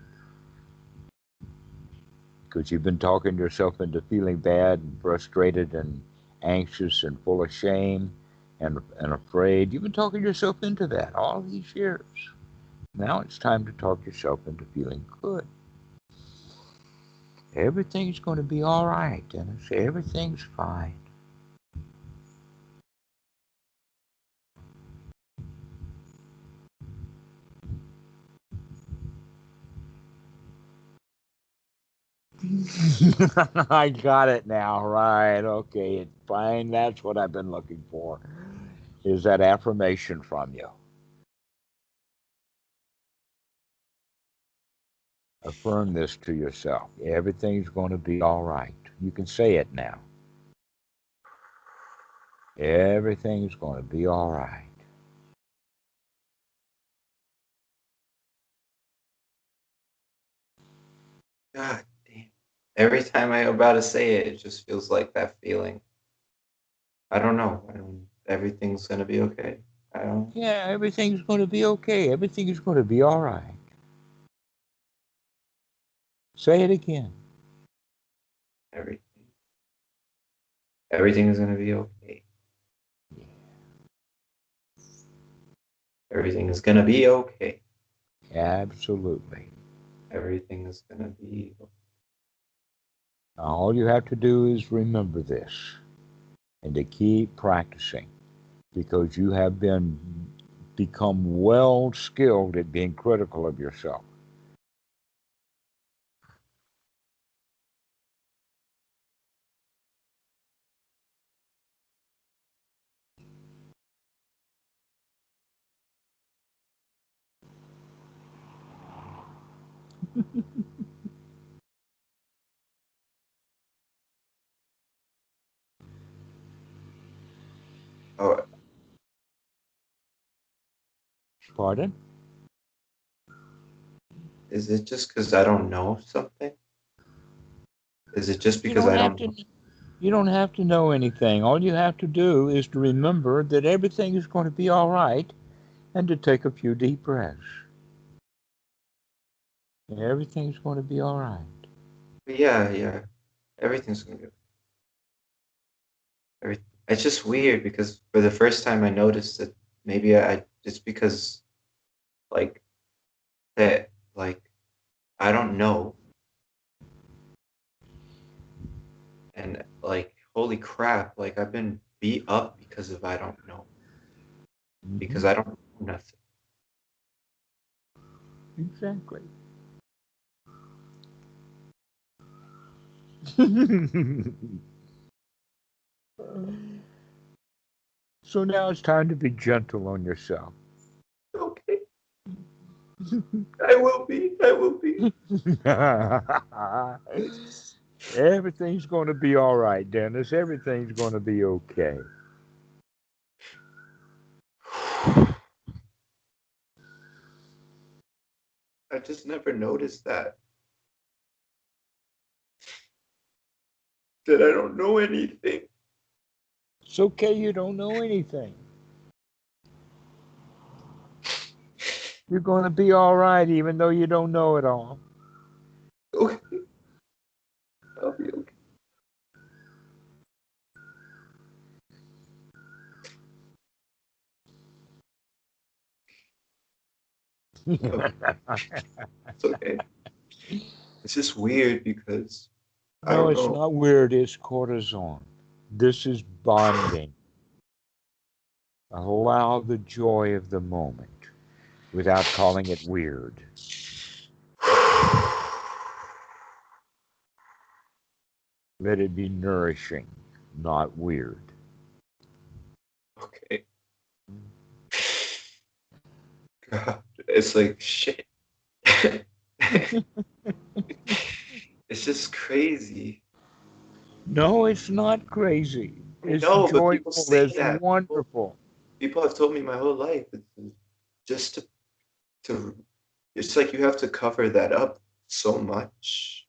Because you've been talking yourself into feeling bad and frustrated and anxious and full of shame and afraid. You've been talking yourself into that all these years. Now it's time to talk yourself into feeling good. Everything's going to be all right, Dennis. Everything's fine. I got it now. Right. Okay. It's fine. That's what I've been looking for. Is that affirmation from you. Affirm this to yourself. Everything's going to be all right. You can say it now. Everything's going to be all right. God damn. Every time I'm about to say it, it just feels like that feeling. I don't know. Everything's gonna be okay. I don't. Yeah, everything's going to be okay. Everything's going to be all right. Say it again. Everything. Everything's gonna be okay. Everything is gonna be okay. Absolutely. Everything is gonna be. All you have to do is remember this and to keep practicing because you have become well skilled at being critical of yourself. Oh, Pardon? Is it just because I don't know something? Is it just You because don't I have don't to know? you don't have to know anything. All you have to do is to remember that everything is going to be all right and to take a few deep breaths. And everything's going to be all right. But yeah. Everything's gonna be every, it's just weird because for the first time I noticed that maybe I it's because like that like I don't know and like holy crap, like I've been beat up because of I don't know. Hmm. Because I don't know nothing. Exactly. So now it's time to be gentle on yourself. Okay, I will be. I will be. Everything's going to be all right, Dennis. Everything's going to be okay. I just never noticed that I don't know anything. It's okay you don't know anything. You're going to be all right even though you don't know it all. Okay, I'll be okay. I'll be, it's okay. It's just weird because I No, don't it's know. not weird. It's cortisone. This is bonding. Allow the joy of the moment without calling it weird. Let it be nourishing, not weird. Okay. God, it's like shit. It's just crazy. No, it's not crazy. I It's know, but people joyful. say It's that. wonderful. People have told me my whole life. It's just to it's like you have to cover that up so much.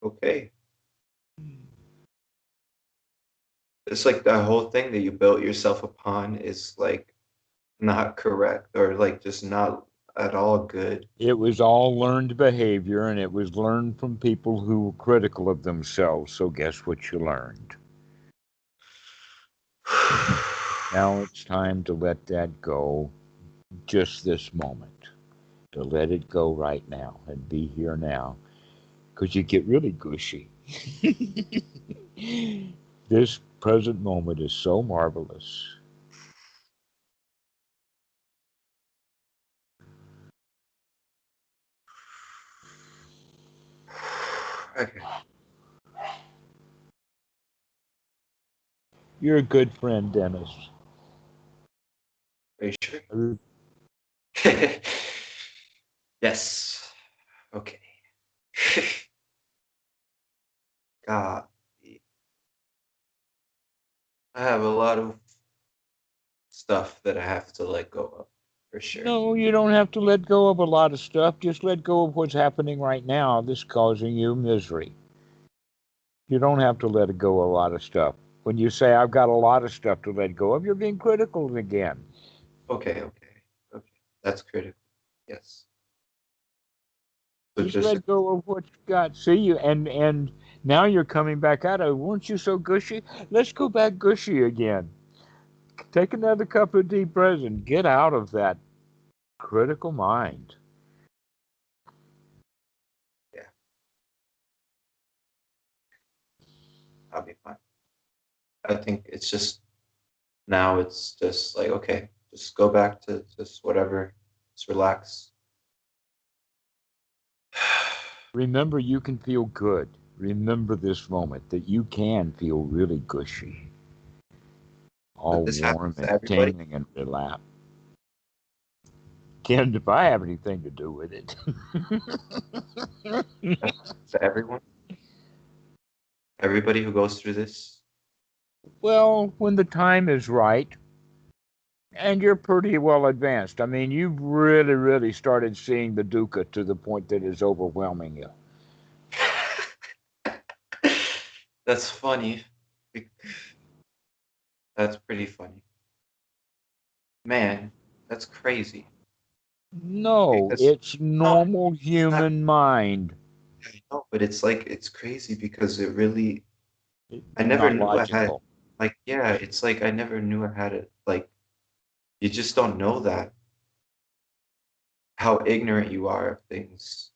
Okay. It's like the whole thing that you built yourself upon is like not correct or like just not at all good. It was all learned behavior, and it was learned from people who were critical of themselves. So, guess what you learned? Now it's time to let that go just this moment, to let it go right now and be here now, because you get really gushy. This present moment is so marvelous. Okay. You're a good friend, Dennis. Are you sure? Yes. Okay. God, I have a lot of stuff that I have to let go of for sure. No, you don't have to let go of a lot of stuff. Just let go of what's happening right now that's causing you misery. You don't have to let go of a lot of stuff. When you say, I've got a lot of stuff to let go of, you're being critical again. Okay. That's critical. Yes. So Just just let go of what you got. See you, and now you're coming back out of. Weren't you so gushy? Let's go back gushy again. Take another couple of deep breaths and get out of that critical mind. yeah, I'll be fine. I think it's just now it's just like okay, just go back to just whatever, just relax. Remember, you can feel good. Remember this moment that you can feel really gushy, all But this warm happens to and everybody, tingling and relaxed. Ken, if I have anything to do with it. to everyone, everybody who goes through this. Well, when the time is right And you're pretty well advanced. I mean, you've really, really started seeing the dukkha to the point that it's overwhelming you. That's funny. That's pretty funny. Man, that's crazy. No, Because it's no, normal not, human mind. no, but it's like it's crazy because it really I It's never not knew I had logical. like yeah, it's like I never knew I had it like you just don't know that how ignorant you are of things.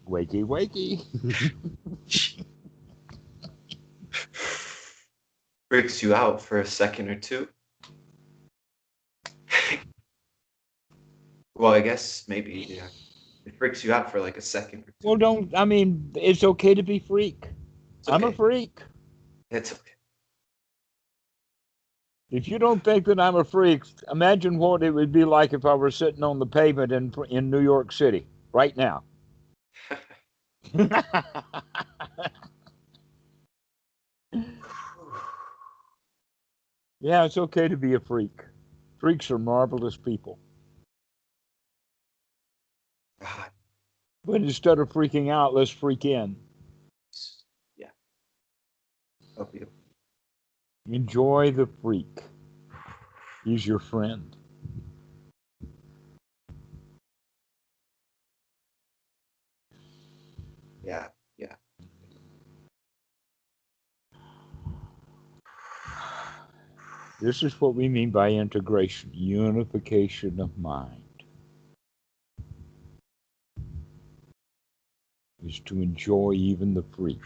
Wakey, wakey. Freaks you out for a second or two. Well, I guess maybe yeah. It freaks you out for like a second or Well, two. I mean, it's okay to be freak. It's I'm a okay. freak. It's okay. If you don't think that I'm a freak, imagine what it would be like if I were sitting on the pavement in New York City right now. Yeah, it's okay to be a freak. Freaks are marvelous people. God. But instead of freaking out, let's freak in. Yeah. Love you. Enjoy the freak. He's your friend. Yeah. Yeah. This is what we mean by integration, unification of mind, is to enjoy even the freak.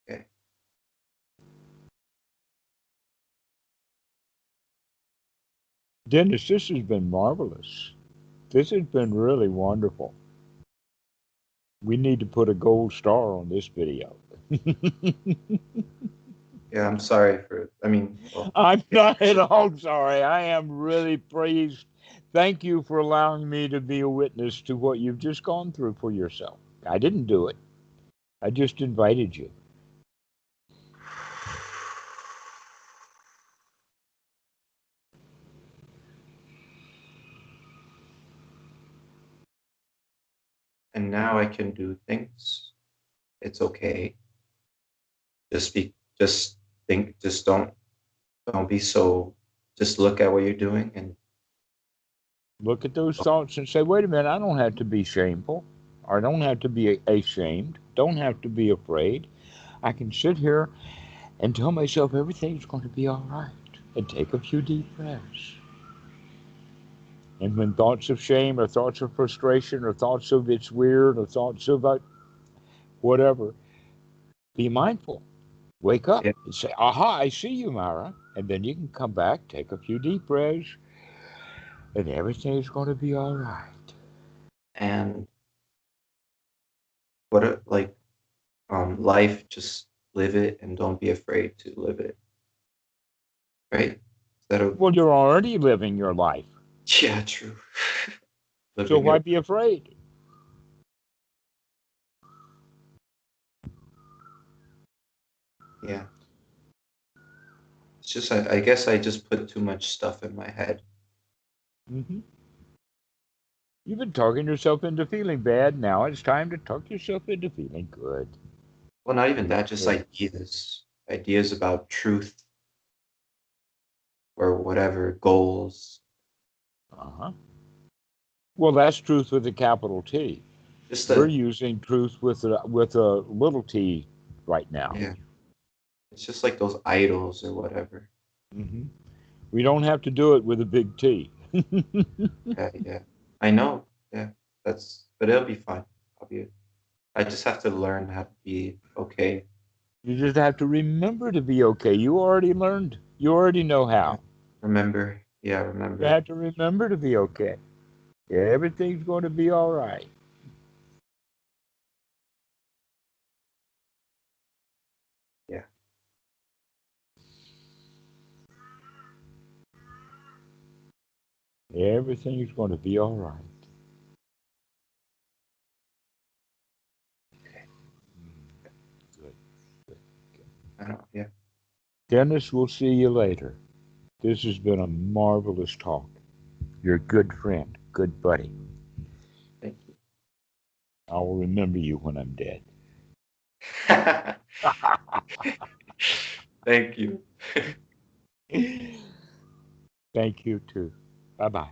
Okay. Dennis, this has been marvelous. This has been really wonderful. We need to put a gold star on this video. Yeah, I'm sorry for I mean, well, I'm yeah, not at actually, all sorry. I am really pleased. Thank you for allowing me to be a witness to what you've just gone through for yourself. I didn't do it, I just invited you. and now I can do things. It's okay. Just think, just don't be so just look at what you're doing and Look at those thoughts and say, wait a minute, I don't have to be shameful. Or I don't have to be ashamed. Don't have to be afraid. I can sit here and tell myself everything's going to be all right. And take a few deep breaths. And when thoughts of shame or thoughts of frustration or thoughts of it's weird or thoughts of whatever, be mindful. Wake up yeah, and say, aha, I see you, Mara. And then you can come back, take a few deep breaths, and everything's going to be all right. and like life just live it and don't be afraid to live it, right? Is that a Well, you're already living your life. yeah, true. So Living why it. be afraid? Yeah. It's just I guess I just put too much stuff in my head. Hmm. You've been talking yourself into feeling bad. Now it's time to talk yourself into feeling good. Well, not even that, just Good. ideas about truth or whatever goals. Uh-huh. Well, that's truth with a capital T. Just We're a using truth with a little t right now. yeah. It's just like those idols or whatever. Hmm. We don't have to do it with a big T. Yeah, yeah. I know. Yeah. But it'll be fine. I just have to learn how to be okay. You just have to remember to be okay. You already learned. You already know Yeah. how. Remember. Yeah, You remember. have to remember to be okay. Everything's going to be all right. Yeah. Everything's going to be all right. Good. Good. I don't. Yeah. Dennis, we'll see you later. This has been a marvelous talk. You're a good friend, good buddy. Thank you. I will remember you when I'm dead. Thank you. Thank you too. Bye bye.